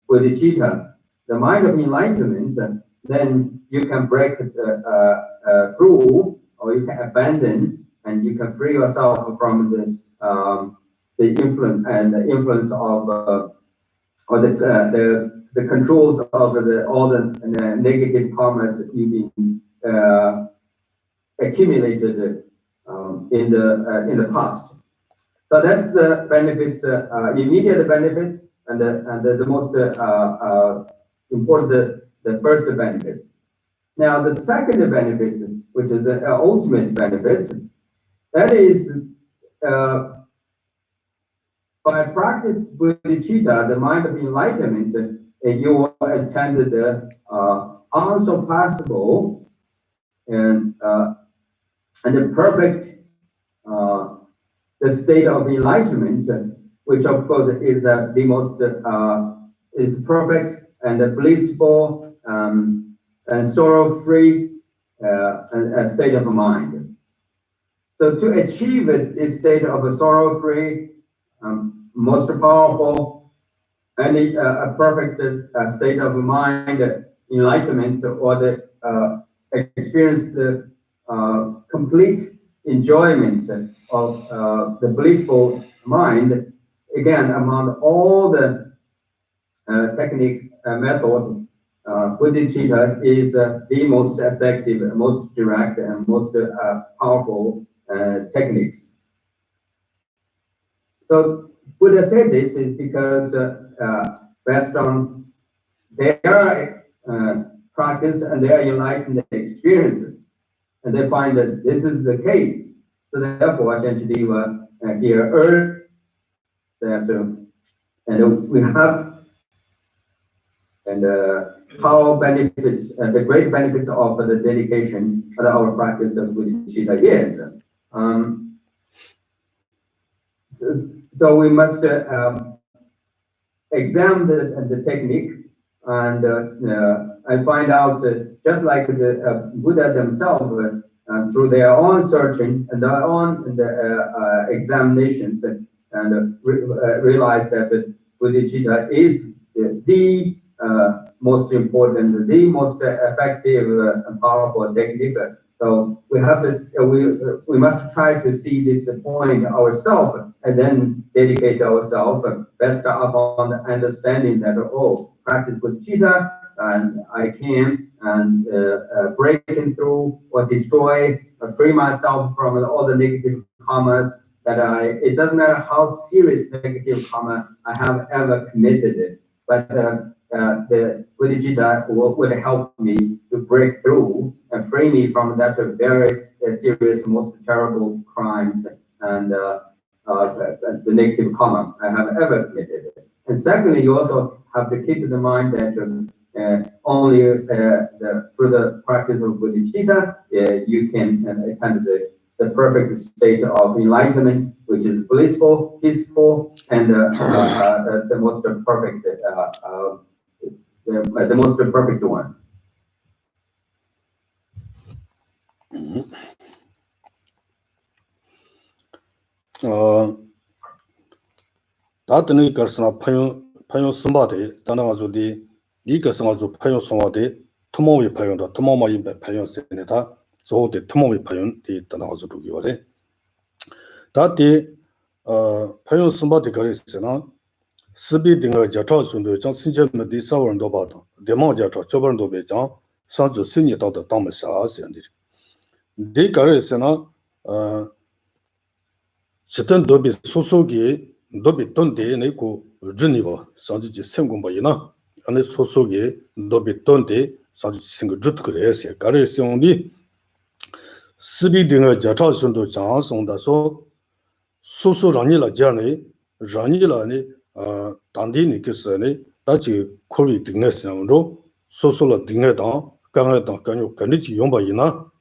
bodhicitta, the mind of enlightenment, then you can break through, or you can abandon, and you can free yourself from the influence of or the controls of all the negative karmas that you've been accumulated in the past. So that's the benefits, immediate benefits, and the most important, the first benefits. Now the second benefits, which is the ultimate benefits, that is by practice bodhicitta, the mind of enlightenment, you will attain the unsurpassable and the perfect the state of enlightenment, which of course is the most is perfect and blissful and sorrow-free state of mind. So to achieve this state of a sorrow-free, most powerful, and a perfect state of mind, enlightenment, or the experience the complete enjoyment of the blissful mind, again, among all the techniques, method, bodhicitta is the most effective, most direct, and most powerful techniques. So Buddha said this is because based on their practice and their enlightened experience, and they find that this is the case. So therefore, Shantidewa here urged that, and we have, and how benefits, the great benefits of the dedication of our practice of bodhicitta is. So we must examine the technique and find out, just like the Buddha themselves, through their own searching and their own examinations, and realize that bodhicitta is the most important, the most effective and powerful technique. So we have to, we must try to see this point ourselves and then dedicate ourselves based upon the understanding that, oh, practice bodhicitta, and I can breaking through or destroy or free myself from all the negative karmas that it doesn't matter how serious negative karma I have ever committed, but the bodhicitta would help me to break through and free me from that very serious, most terrible crimes and the negative karma I have ever committed. And secondly, you also have to keep in mind that only through the practice of bodhicitta, you can attain the perfect state of enlightenment, which is blissful, peaceful, and the most perfect, the most perfect one. 다들 가서나 파요 숨바데 단나가서디 니가서가서 파요 송와데 토모위 파요다 토모마이 파요 세네다 저데 토모위 파요디 단나가서 두기와래 다데 파요 숨바데 가르스나 스비딩가 자차순도 정신점의 사원도 봐도 대마자차 저번도 배장 산주 신이도다 담사스인데 데 가르스나 시튼 도비 소소기 도비 돈데 네고 준이고 산지지 생공바이나 안에 소소기 도비 돈데 산지지 생고 주 그래서 가르스용리 스비딩가 자차순도 장송다서 소소라니라 자네 라니라니 단디니 그서네 다지 코비 딩네스랑로 소소라 딩네다 강하다 강요 간지 용바이나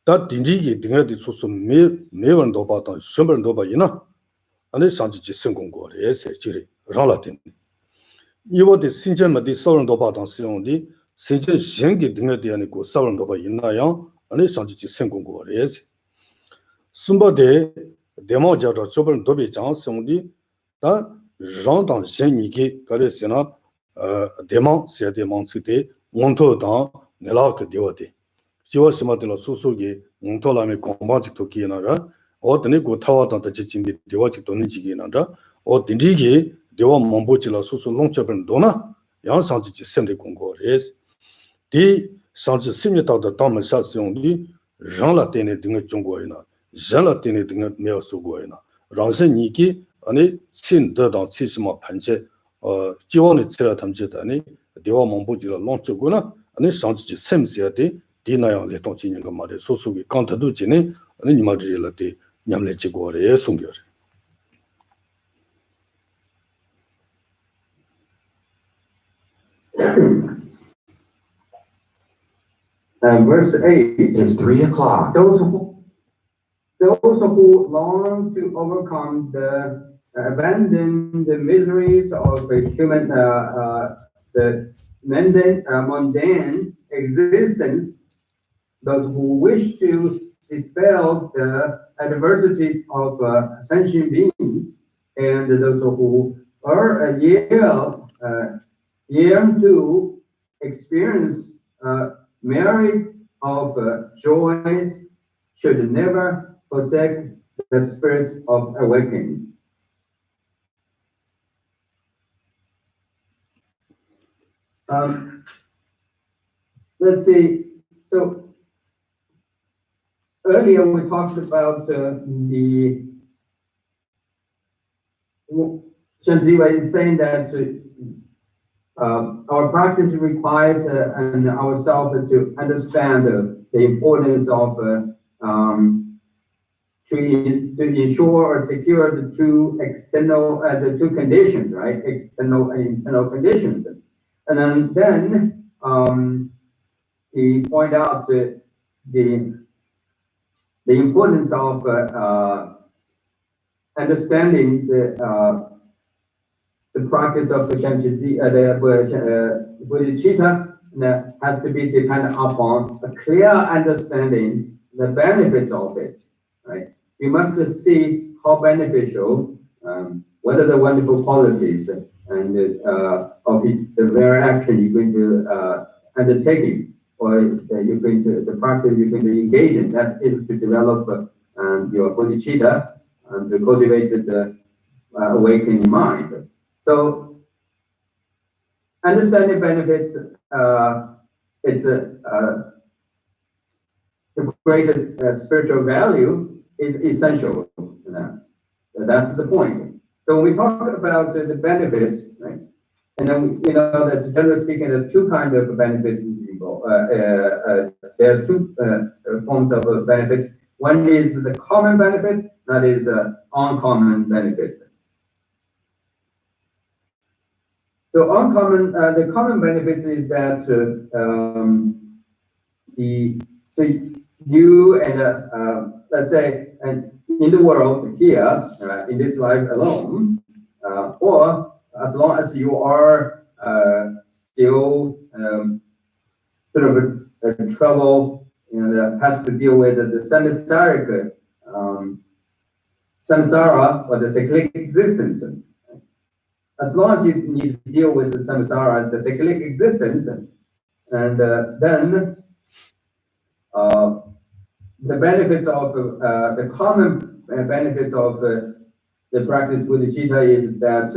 다 딘지기 딩네디 소소 메원도 바다 셴번도 바이나 안에 산지지 성공고레세 지리 라라틴 이거데 신전마디 서런도 바다 쓰용디 신전 신기 딩네디 아니고 서런도 바이나야 안에 산지지 성공고레세 숨바데 데모자로 저번 도비 장성디 다 런당 신이기 가르스나 데모 세데몬 시테 몬토다 내라크 디오데 지워시마들로 소소기 몬토라메 공방직 도기나라 어떤에 고타와다 지침비 디와직 돈지기나라 어딘지기 디와 몬보치라 소소 롱처번 도나 양상지지 센데 공고레스 디 상지 심이다다 담사스용디 장라테네 등의 중고이나 장라테네 등의 메어수고이나 랑선이기 아니 신더당 치스마 판체 지원의 치라 담지다니 대화 몽부지라 롱초구나 아니 상지지 셈세데 디나야 레통치니가 말에 소소기 칸타도 지네 아니 니마지라데 냠레치고레 송겨레 Verse 8. It's 3 o'clock. Those who long to overcome abandon the miseries of the human, the mundane existence, those who wish to dispel the adversities of sentient beings, and those who are yearn to experience merit of joys should never forsake the spirits of awakening. Let's see. So earlier we talked about the Shanziwa is saying that our practice requires ourselves to understand the importance of to ensure or secure the two conditions, right? External and internal conditions. And then he pointed out the importance of understanding the practice of bodhicitta has to be dependent upon a clear understanding the benefits of it, right? You must see how beneficial, what are the wonderful qualities and of the very action you're going to undertaking, or you're going to the practice you're going to engage in. That is to develop your bodhicitta and to cultivate the awakening mind. So understanding benefits, it's the greatest spiritual value is essential. That's the point. So when we talk about the benefits, right? And then that's generally speaking, there's two kinds of benefits. There's two forms of benefits. One is the common benefits, that is uncommon benefits. So the common benefits is that you and let's say in the world here in this life alone, or as long as you are still sort of a trouble has to deal with the samsaric samsara or the cyclic existence. As long as you need to deal with the samsara, the cyclic existence, and then the benefits of the common benefits of the practice bodhicitta is that,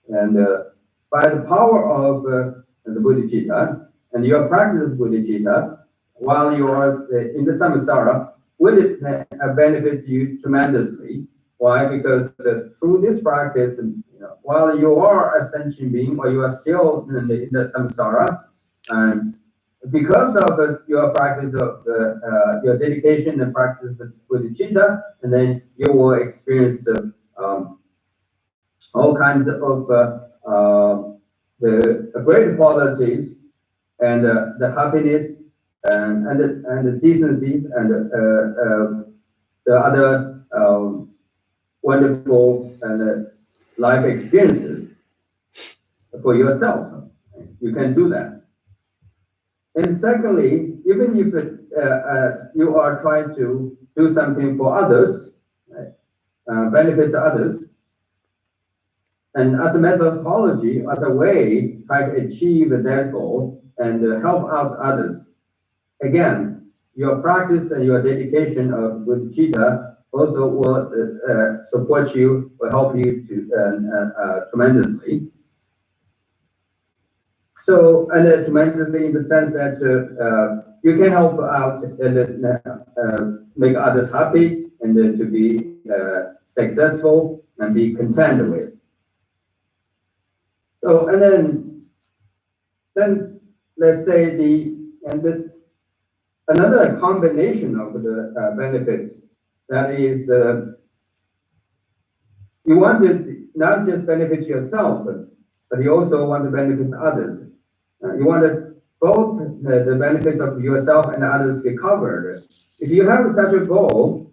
and by the power of the bodhicitta and your practice of bodhicitta, while you are in the samsara, benefits you tremendously. Why? Because through this practice, while you are a sentient being, or you are still in the samsara, and because of your practice of your dedication and practice of bodhicitta, and then you will experience all kinds of the great qualities and the happiness and the decencies and the other wonderful life experiences for yourself. You can do that. And secondly, even if you are trying to do something for others, benefit others, and as a methodology, as a way, try to achieve that goal and help out others. Again, your practice and your dedication of bodhicitta also will support you, will help you to tremendously. So, and tremendously in the sense that you can help out and make others happy and to be successful and be content with. So, and then let's say another combination of the benefits, that is, you want to not just benefit yourself, but you also want to benefit others. You want to both the benefits of yourself and others be covered. If you have such a goal,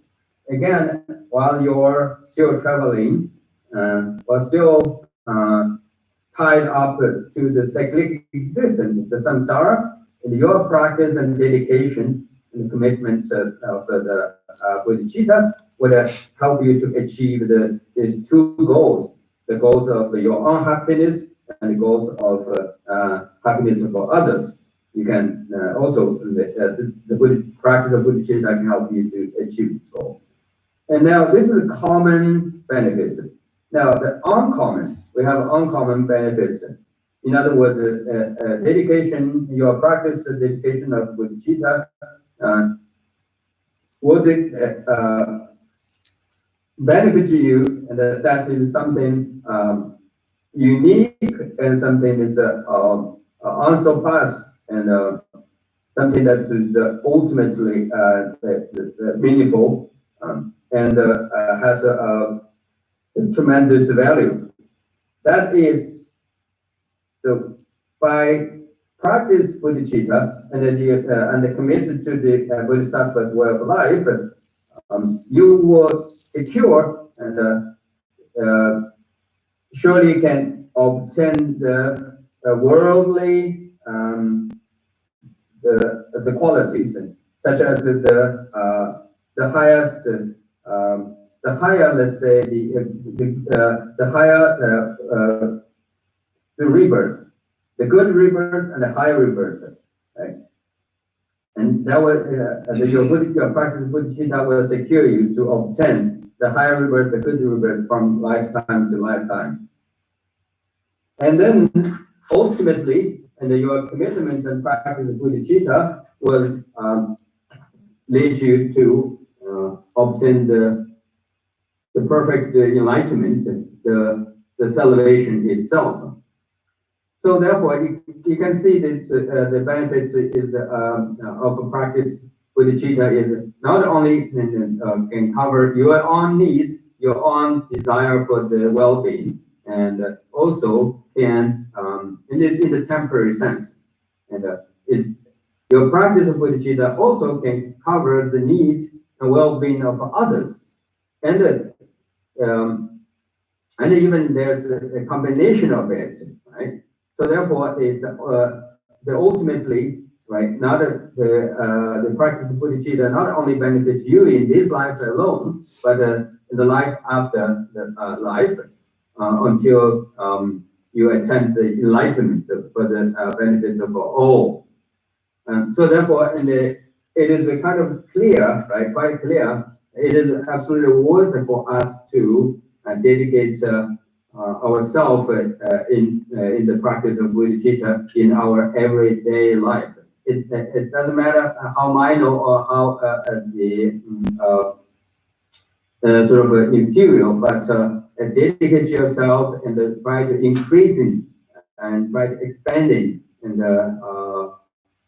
again, while you're still traveling, or still tied up to the cyclic existence, the samsara, in your practice and dedication and commitments of the bodhicitta would help you to achieve these two goals, the goals of your own happiness and the goals of happiness for others. You can also, the practice of bodhicitta can help you to achieve this goal. And now this is the common benefits. Now the uncommon, we have uncommon benefits. In other words, dedication, your practice, the dedication of bodhicitta will benefit you, and that is something unique and something is unsurpassed and something that is ultimately meaningful and has a tremendous value. That is, so by practice bodhicitta and then and committed to the Bodhisattva's way of life, you will secure and surely can obtain the worldly the qualities such as the highest the higher, let's say, the higher the rebirth, the good rebirth and the higher rebirth, right? And that will your practice of bodhicitta will secure you to obtain the higher rebirth, the good rebirth from lifetime to lifetime. And then ultimately, and your commitments and practice of bodhicitta will lead you to obtain the perfect enlightenment, the salvation itself. So therefore, you can see this the benefits is of a practice bodhicitta is not only can cover your own needs, your own desire for the well-being, and also can in the temporary sense, and your practice of bodhicitta also can cover the needs and well-being of others, and even there's a combination of it, right? So therefore, it's the ultimately, right, not the practice of bodhicitta not only benefits you in this life alone, but in the life after the life until you attain the enlightenment for the benefits of all. So therefore, it is a kind of clear, right, quite clear. It is absolutely worth it for us to dedicate ourselves in the practice of bodhicitta in our everyday life. It doesn't matter how minor or how sort of inferior, but dedicate yourself and try to increasing and try to expanding in the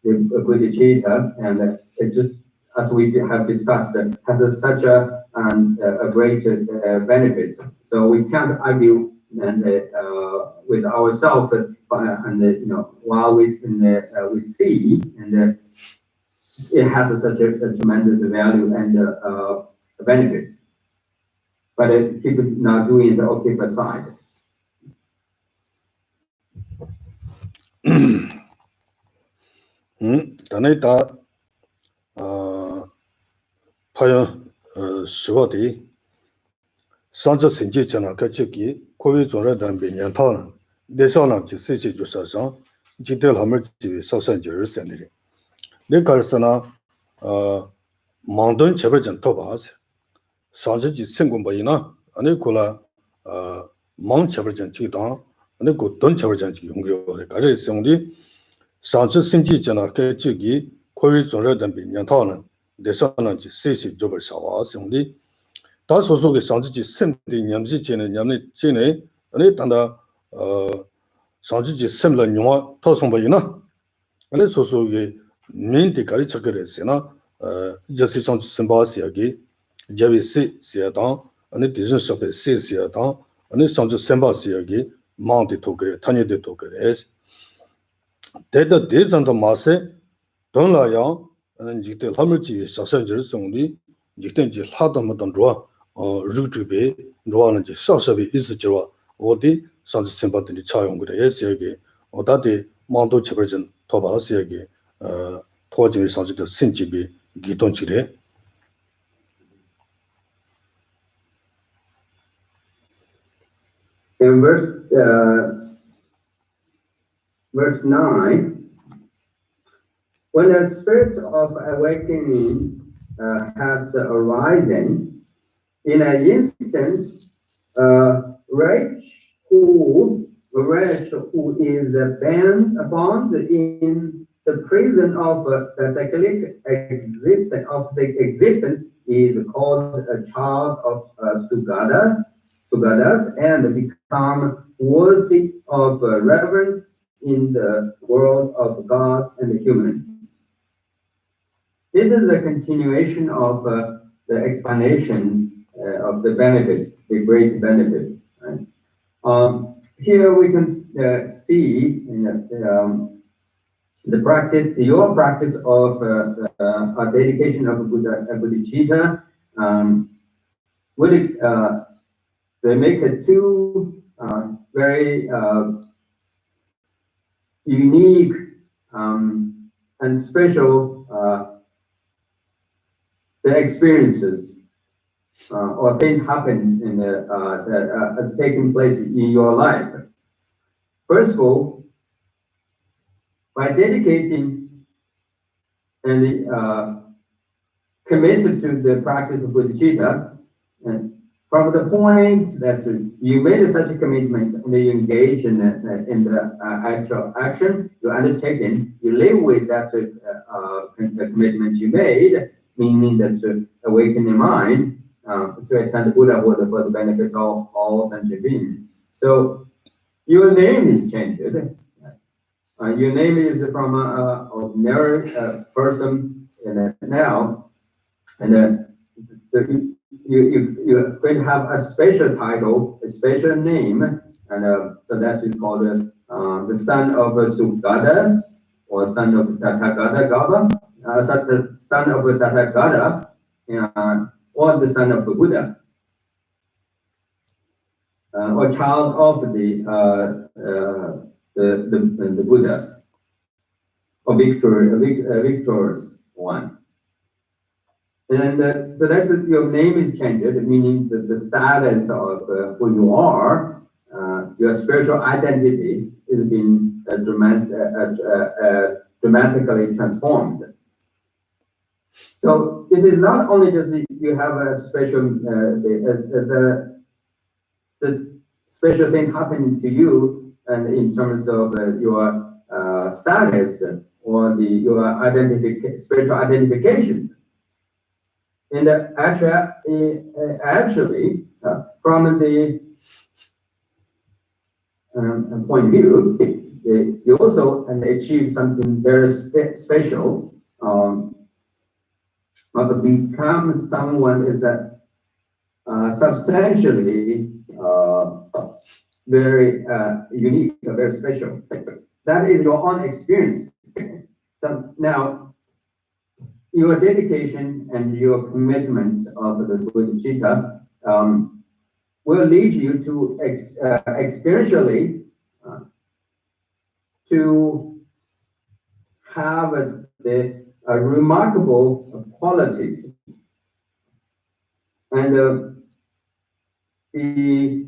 bodhicitta, and it just, as we have discussed, has such a great benefit. So we can't argue and with ourselves, and while we see, and it has such a tremendous value and benefits. But keep it not doing it or keep aside. Tanita Paya Shivati Sanja Sinji Chana Kachiki, Kovi Zora than Binyantan, Desana Sisi Jusasan, Jitel Hammer Sasan Jers and the Karsana Mountain Cheverjan Tobas, Sanji Singumbaina, Anikula Mount Cheverjan Chitan, and the good Don Cheverjan Yungo, Kare Sondi, Sanji Sinji Chana Kachiki, Kovi Zora than Binyantan, Desana Sisi Jober Shawas only. 다 소속의 상지지 샘디 냠지 제네 냠네 제네 아니 단다 상지지 샘라 용화 토송바이나 아니 소속의 민디 가르쳐그랬으나 저시 상지 샘바시야기 제비시 시야다 아니 디진 섭에 시시야다 아니 상지 샘바시야기 마운디 토그레 타니데 토그레스 데다 데잔도 마세 돈라야 아니 지테 함을지 사선절 성리 지텐지 하다마던 좋아 루트베 로아는지 사사비 있으지와 어디 산지 셈바들이 차용그래 예스에게 어다디 마운도 체버전 토바스에게 토지 산지도 신지비 기동치래 In verse 9, when the spirits of awakening has arisen, in an instant, wretch who is bound in the prison of the cyclic existence is called a child of Sugadas, and become worthy of reverence in the world of God and the humans. This is the continuation of the explanation of the benefits, the great benefits. Right? Here we can see the practice, your practice of a dedication of bodhicitta, would they make it two very unique and special the experiences or things happen in the taking place in your life. First of all, by dedicating and committed to the practice of bodhicitta, and from the point that you made such a commitment and you engage in the actual action you undertaken, you live with that the commitment you made, meaning that awaken your mind to attain Buddhahood for the benefits of all sentient beings. So your name is changed. Your name is from an ordinary person now, and you're going to have a special title, a special name, and so that is called the son of Sugata, or son of Tathagata Gava, the son of Tathagata, or the son of Buddha, or child of the Buddhas, or victorious one. And so that's your name is changed, meaning the status of who you are, your spiritual identity is being dramatically transformed. So it is not only just you have a special the special things happening to you, and in terms of your status or your spiritual identifications. And actually, from the point of view, you also achieve something very special, but become someone is substantially very unique, very special. That is your own experience. So now, your dedication and your commitment of the bodhicitta will lead you to experientially to have the remarkable qualities and the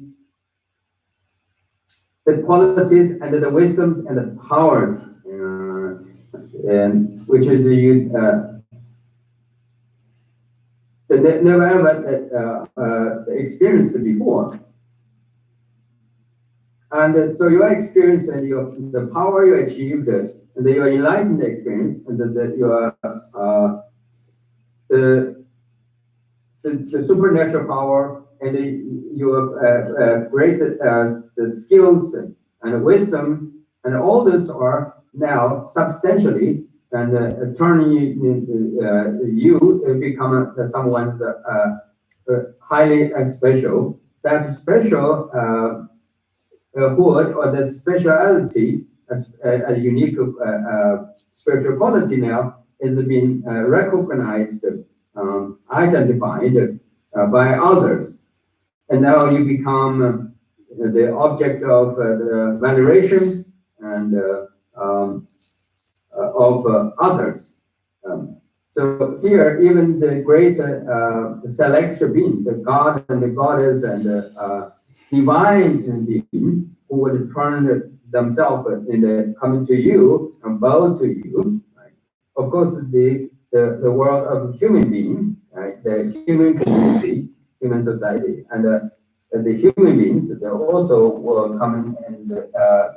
qualities and the wisdoms and the powers, and which is never ever experienced before. And so your experience and the power you achieved, and your enlightened experience, and the supernatural power, and your great the skills and wisdom, and all this are now substantially and turning you become someone highly special. That special hood or the speciality, a unique spiritual quality now is being recognized, identified by others, and now you become the object of the veneration and of others. So here, even the great celestial being, the God and the goddess and the divine being, who would turn themselves in coming to you and bow to you. Right? Of course, the world of human being, right? The human community, human society, and the human beings, they also will come and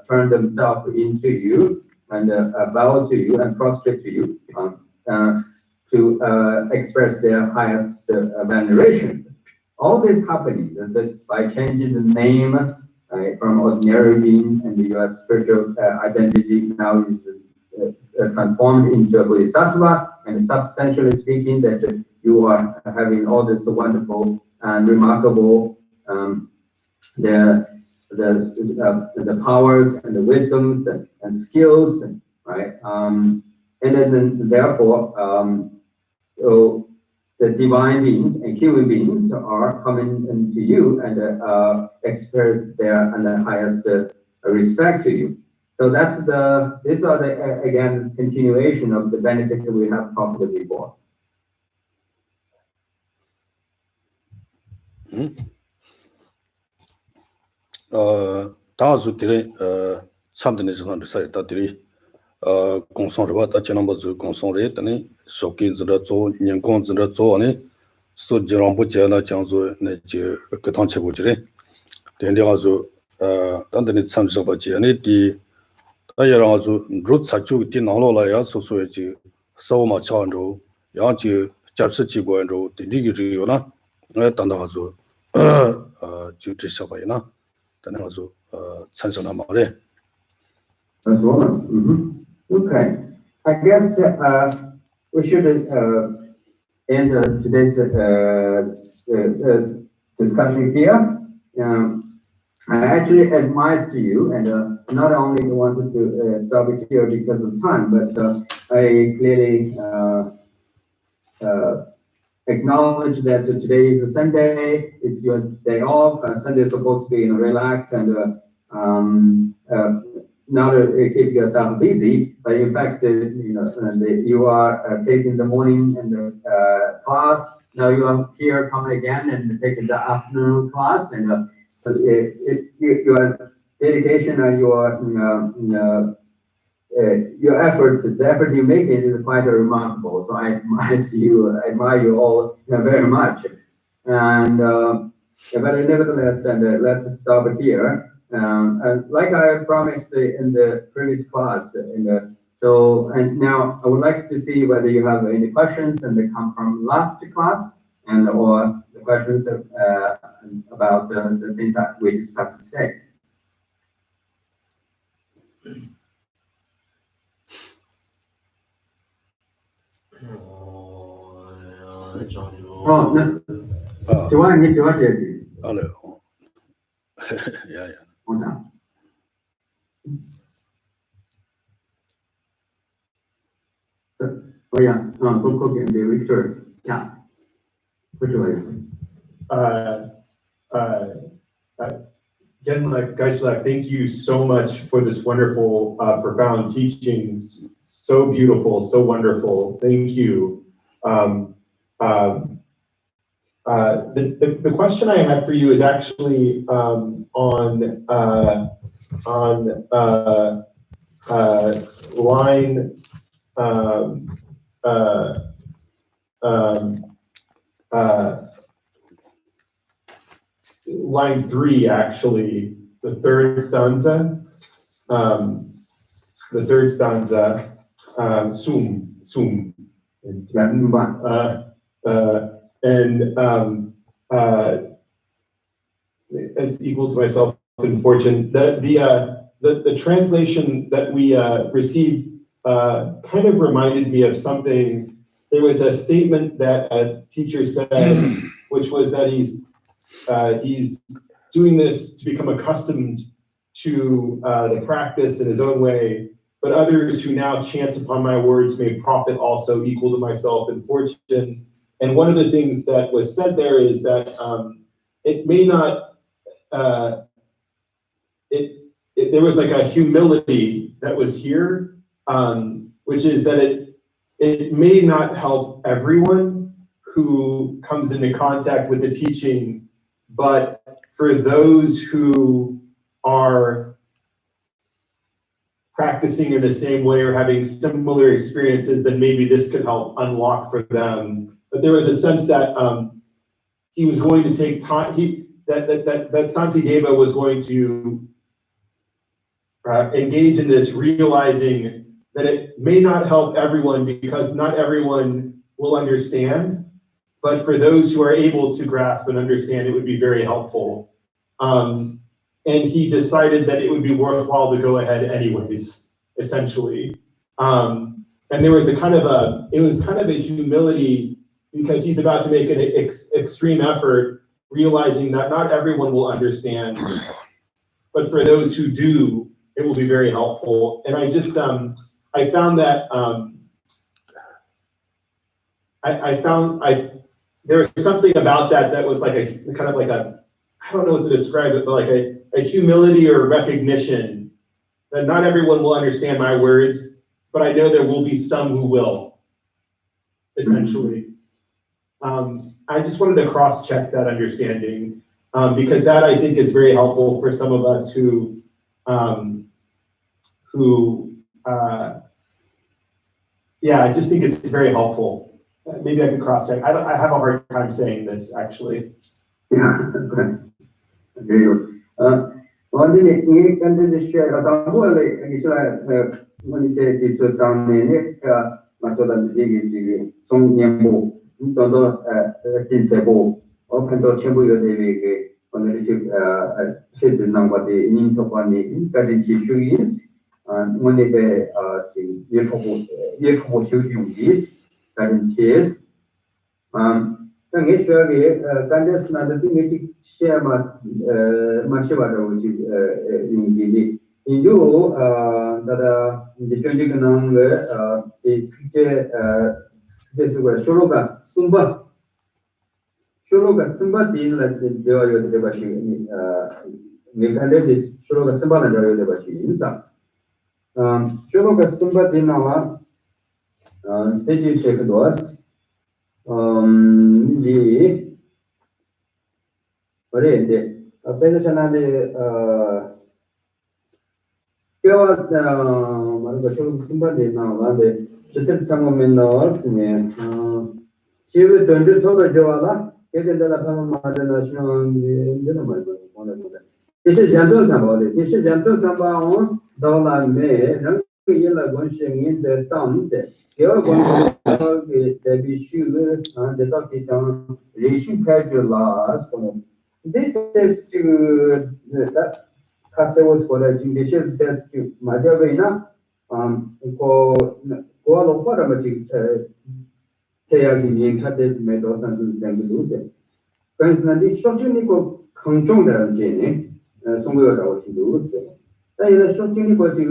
turn themselves into you and bow to you and prostrate to you to express their highest veneration. All this happening by changing the name from ordinary being, and your spiritual identity now is transformed into a Bodhisattva, and substantially speaking, that you are having all this wonderful and remarkable the powers and the wisdoms and skills right? And then therefore, so the divine beings and human beings are coming into you and express their and the highest respect to you. So these are the again continuation of the benefits that we have talked about before. 다수 들이 참되는 지선을 사이다들이 공성을 다 지난번에 공성을 했더니 속기즈를 做 년공즈를做네 소지랑부제나 장소 내지 그 단체고지래 된데가서 단단히 참석하지네 디 아야라서 루차주 디나로라야 소소지 서우마 차원로 양지 잡스지고로 디리기리요나 단다가서 주지셔봐이나 단다가서 찬성한 말에 Okay, I guess we should end today's discussion here. I actually admire to you, and not only wanted to stop it here because of time, but I clearly acknowledge that today is a Sunday, it's your day off, and Sunday is supposed to be relax and not keep yourself busy, but in fact, you are taking the morning and the class. Now you are here coming again and taking the afternoon class, and your dedication and your effort, the effort you make it is quite remarkable. So I admire you all very much. And but nevertheless, let's stop here. And like I promised in the previous class, and now I would like to see whether you have any questions, and they come from last class, and or the questions about the things that we discussed today. Oh, no. Do I need to add it? Hello. Yeah. Oh, no. Oh, yeah. Go get the Victor. Yeah. Which way? Genla Geishlak, thank you so much for this wonderful, profound teachings. So beautiful, so wonderful. Thank you. The question I had for you is actually on line line 3, actually, the third stanza, sum, and as equal to myself in fortune. The translation that we received kind of reminded me of something. There was a statement that a teacher said, which was that he's doing this to become accustomed to the practice in his own way, but others who now chance upon my words may profit also, equal to myself in fortune. And one of the things that was said there is that it may not, there was like a humility that was here, which is that it may not help everyone who comes into contact with the teaching, but for those who are practicing in the same way or having similar experiences, then maybe this could help unlock for them. But there was a sense that he was going to take time, that Santideva was going to engage in this, realizing that it may not help everyone because not everyone will understand, but for those who are able to grasp and understand, it would be very helpful. And he decided that it would be worthwhile to go ahead anyways, essentially. And there was it was kind of a humility, because he's about to make an extreme effort, realizing that not everyone will understand, but for those who do, it will be very helpful. And I just, I found that there was something about that was like a kind of like a, I don't know what to describe it, but like a humility or recognition that not everyone will understand my words, but I know there will be some who will, essentially. I just wanted to cross-check that understanding, because that I think is very helpful for some of us who yeah, I just think it's very helpful. Maybe I can cross-check. I have a hard time saying this, actually. Yeah, okay. Very good. One thing I can just share, Candace, another thing is share Mashivada, which is in you, that the changing number, it's this was Sholoka Sumba deal like the Joyo de Bashi, this Sholoka Sumba and Joyo de Bashi in some. Sholoka Sumba Dinawa, this is Shake was. Orente, pensa nade 말고 좀 신발이 나와는데 저때 참으면 나왔으니 집에 던져 서로 좋아라 예전에다 하면 말은 하시는 데는 말고 오늘 이제 잔도 상관없어 이제 잔도 상관은 돌아내 그 연락 원생인데 싸움세 여러 번그 대비슈를 대답이 좀 레이싱 캐주얼라스 그런 this Casewas for a judicial test to Madhavina, go for a magic Tayagi Hades Meadows and Bangalore. For instance, this Shotunico control the Jenny, somewhere else in the I had a Shotunico to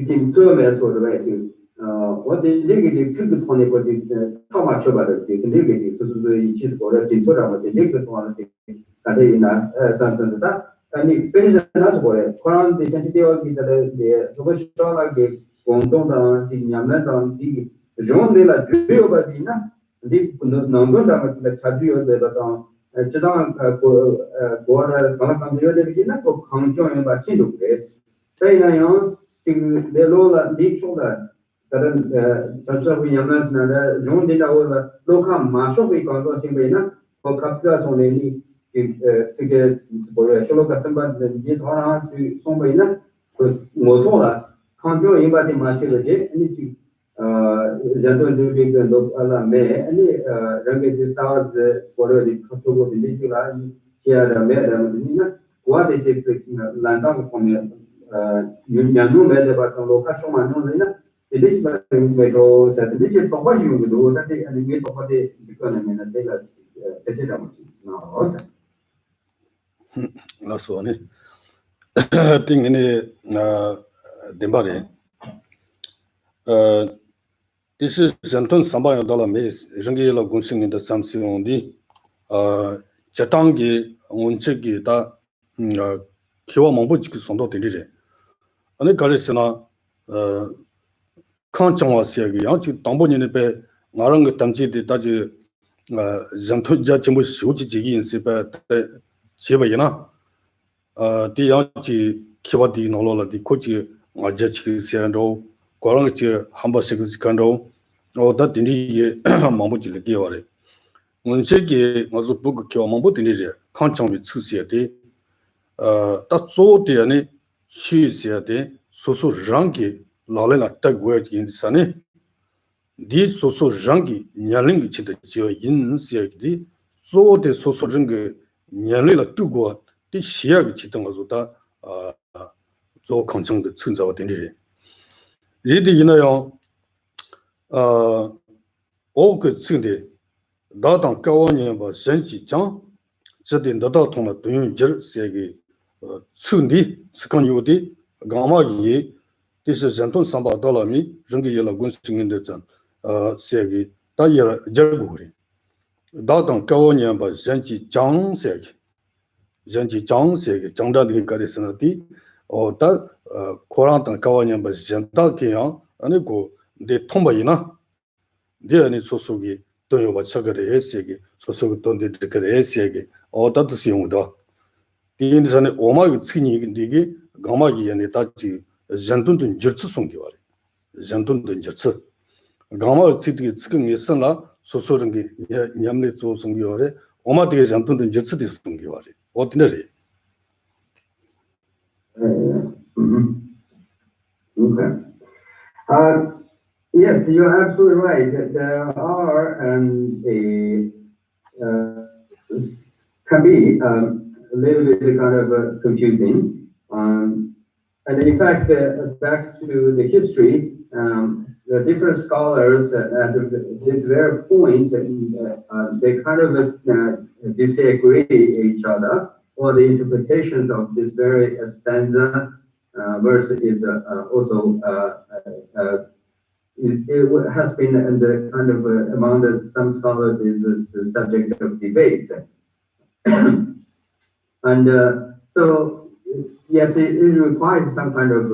control as for the way what the negative to the funny what how much about it, the negative, so the cheese or the sort of the negative one. Something that and the patient as well. Koran the sensitivity that the Robert gave Gondon the Yamet on the John de la Jurio Basina, the number that the Chadrio de la Chadam Gora Kanakam de Vina, or Kanjo and Basino place. Saying the Lola deep shoulder that such of Yamas and John de la Loca Marshall because of Simbena or Capturas on any. To get Sholoka Samba, the Yet to Sombina, Motola, control anybody Mashi, anything Janton doing the Ala May, any Rangi South Spotter, the control of the Nitula, here, Madam, what it takes Landam from Yanu Medaba, Lokashoma, it is like Meadows at the digit of what you do, that they and the gate of what they economy and they like Sejam. Now, awesome. That's one. Thing in the this is Santon Samba dollar maze, Jangela Gunsing in the Samsung di Chatangi, Unchegi, da Kiwa Mambuchi Sondo Tindije. And the Karisana Kanchama Siagi, Anchi Tamboni Be, Maranga Tamji, the Taji Zantuja Chimus Shuji in Sipa. Chibayana, the Yanchi Kiwadi Nolola, the Kochi, Majachi Sando, Guaranchi, Hamba Six Kando, or that in the Mamuji Giore. When Cheki was a book Kyo Mambutinija, Kancham with Susiate, that's so dearly, she said, so Rangi, Lalena Tagway in the Sunny. This so Rangi, Yaling Chita in Siagdi, so the so Rangi. 년례라 두고 이 시야가 지던 거보다 저 강정도 천자가 되는지 리디나요 오그 측데 나당高원년 뭐 선지장 저들 너다 통의 동인절 세계 측디 측간요디 가마기 this is Zanton Samba Dolami, Rungi Yella Gunsing in the Zan, Segi, Daya Jerguri. Datan Kawania by Zanchi Jang Segi. Zanchi Jang Segi, Jangda the Garisanati, or that Korantan Kawania by Zanta Kian, and they go, the Tombaina. There any Sosugi, don't you what Sagari Esegi, Sosugi don't declare Esegi, or that is Yumuda. The Indian Oma Tsini Digi, Gamagi and Itachi, Zantun Jutsu Songiwari, Zantun Jutsu. Gama City Tsking is Sana, Sosorangi, Yamli Songiore, Oma de Zantun Jutsu Songiwari, ordinary. Okay. Yes, you're absolutely right. There are can be a little bit kind of confusing. And in fact, back to the history, the different scholars at this very point, they kind of disagree each other, or the interpretations of this very stanza verse is also it has been in the kind of among some scholars is the subject of debate. And so yes, it requires some kind of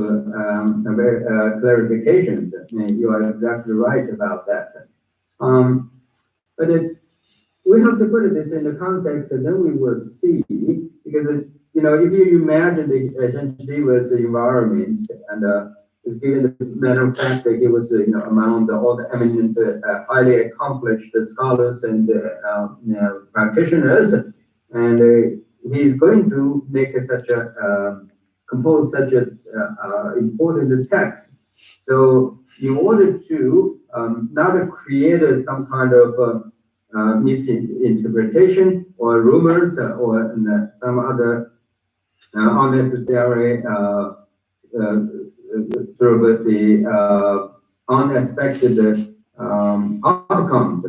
clarifications. You are exactly right about that. But we have to put this in the context, and then we will see, because if you imagine the Shantideva's environment, and is given the matter of fact that he was among all the eminent, highly accomplished scholars and practitioners, and he's going to make compose such a important text. So in order to not create some kind of misinterpretation or rumors or some other unnecessary sort of the unexpected outcomes,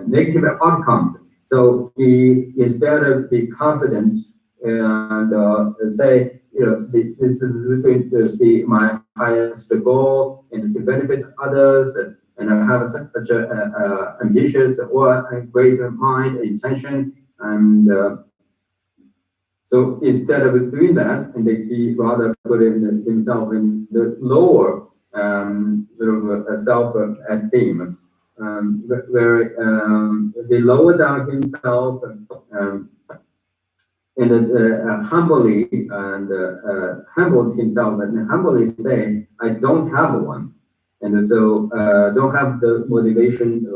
negative outcomes. So he instead of be confident and say, this is going to be my highest goal and to benefit others, and I have such a ambitious or a greater mind intention, and so instead of doing that, and he rather put himself in the lower sort of self-esteem, where he lowered down himself and humbly and humbled himself and humbly say, I don't have one. And so don't have the motivation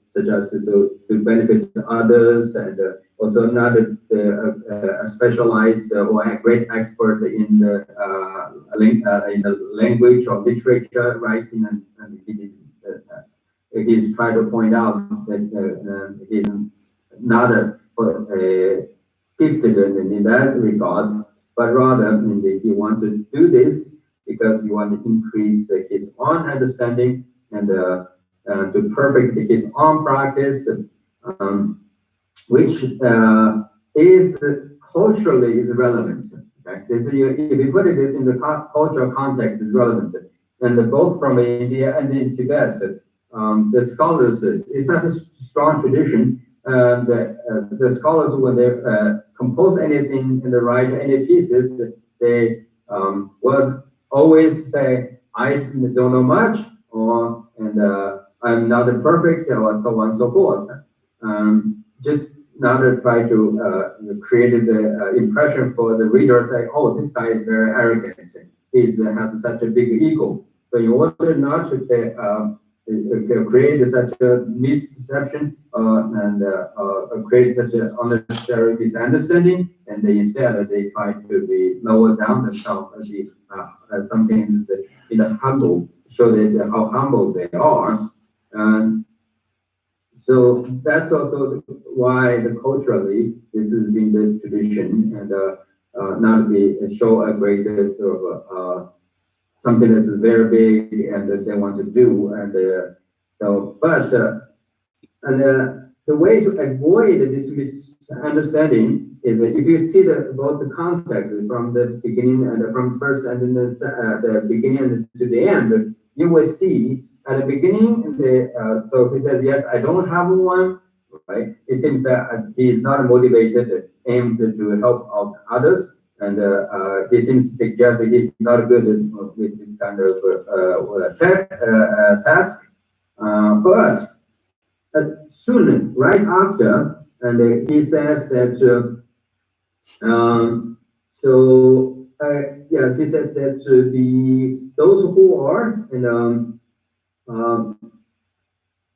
such as to benefit others, and also not a specialized or a great expert in the language or literature writing, and he's trying to point out that he's not a gifted in that regard, but rather he wants to do this because he wants to increase his own understanding and to perfect his own practice, which is culturally is relevant. Okay? If you put this in the cultural context, is relevant. And both from India and in Tibet, the scholars, it's not a strong tradition. The scholars, when they compose anything and they write any pieces, they will always say, I don't know much, and I'm not perfect, or so on and so forth. Just not to try to create the impression for the reader, say, oh, this guy is very arrogant. He has such a big ego. So in order not to create such a misperception and create such an unnecessary misunderstanding, and instead they try to be lower down themselves, be something in a humble, show that how humble they are. So that's also why culturally this has been the tradition, and not be show a great sort of something that's very big and that they want to do, and so but the way to avoid this misunderstanding is that if you see both the context from the beginning and from first and then the beginning to the end, you will see at the beginning, so he says, yes, I don't have one, right? It seems that he is not motivated, aimed to help out others, and he seems to suggest that he's not good with this kind of task. But soon, right after, and he says that, he says that those who are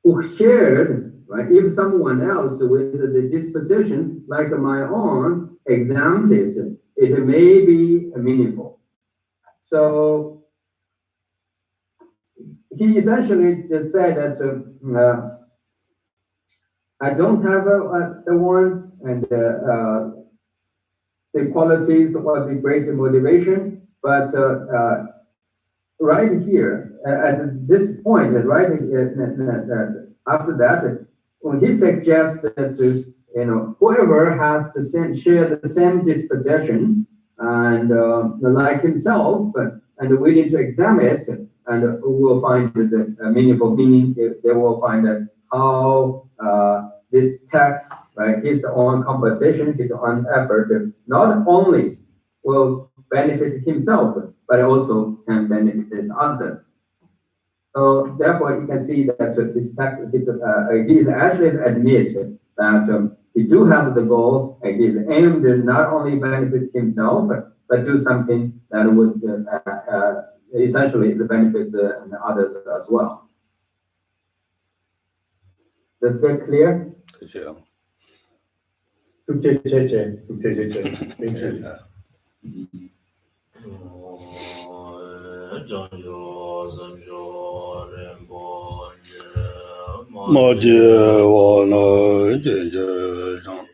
who shared, right? If someone else with the disposition like my own examine this, it may be meaningful. So he essentially just said that I don't have the one and the qualities or the great motivation, but right here at this point, right after that, when he suggests that whoever has the same share the same disposition and like himself and willing to examine it, and will find the meaningful meaning. They will find that how this text, right, his own conversation, his own effort, not only will benefit himself, but also can benefit others. So therefore, you can see that this text, he is actually admit that he do have the goal, and he's aimed to not only benefit himself, but do something that would essentially the benefits others as well. Is that clear? Yeah. Thank you. Ma je wa na je je zhang,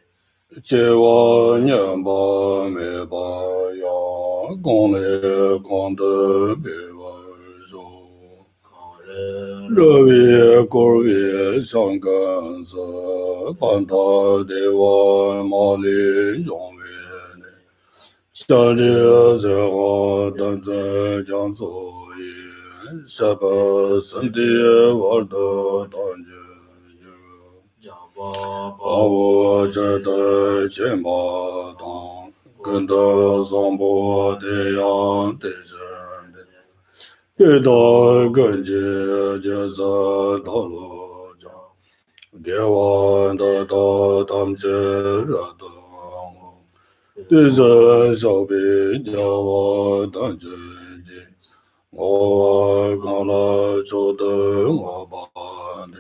je wa nian ba me ba ya, gong le gong de be wa zhou. Re wei gor wei shang gan zi, ban ta de wa ma li zhong wei ne. Xia zhi zi wa dan zi jiang zu yi, sha ba san di wa de dan ji. 把我这的肩膀当，跟得上不的样的人的，遇到根基就是道路上，给我的到他们这热的我，对人手臂叫我当真的，我刚了走的我把的。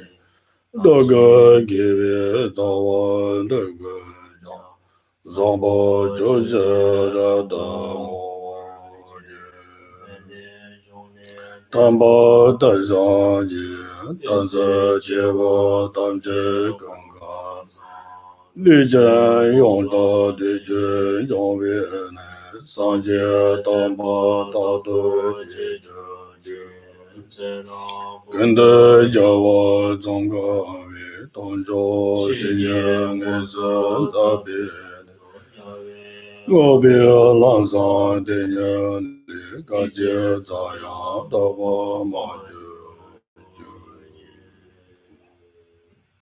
那个给别早晚那个家，让把就是这的我担保的上去，但是结果当这更高，绿箭用到的军装备呢，上街担保到的记者就。 跟着叫我总个为当作是年我是特别的，我别浪上的年里个节咋样的我马就。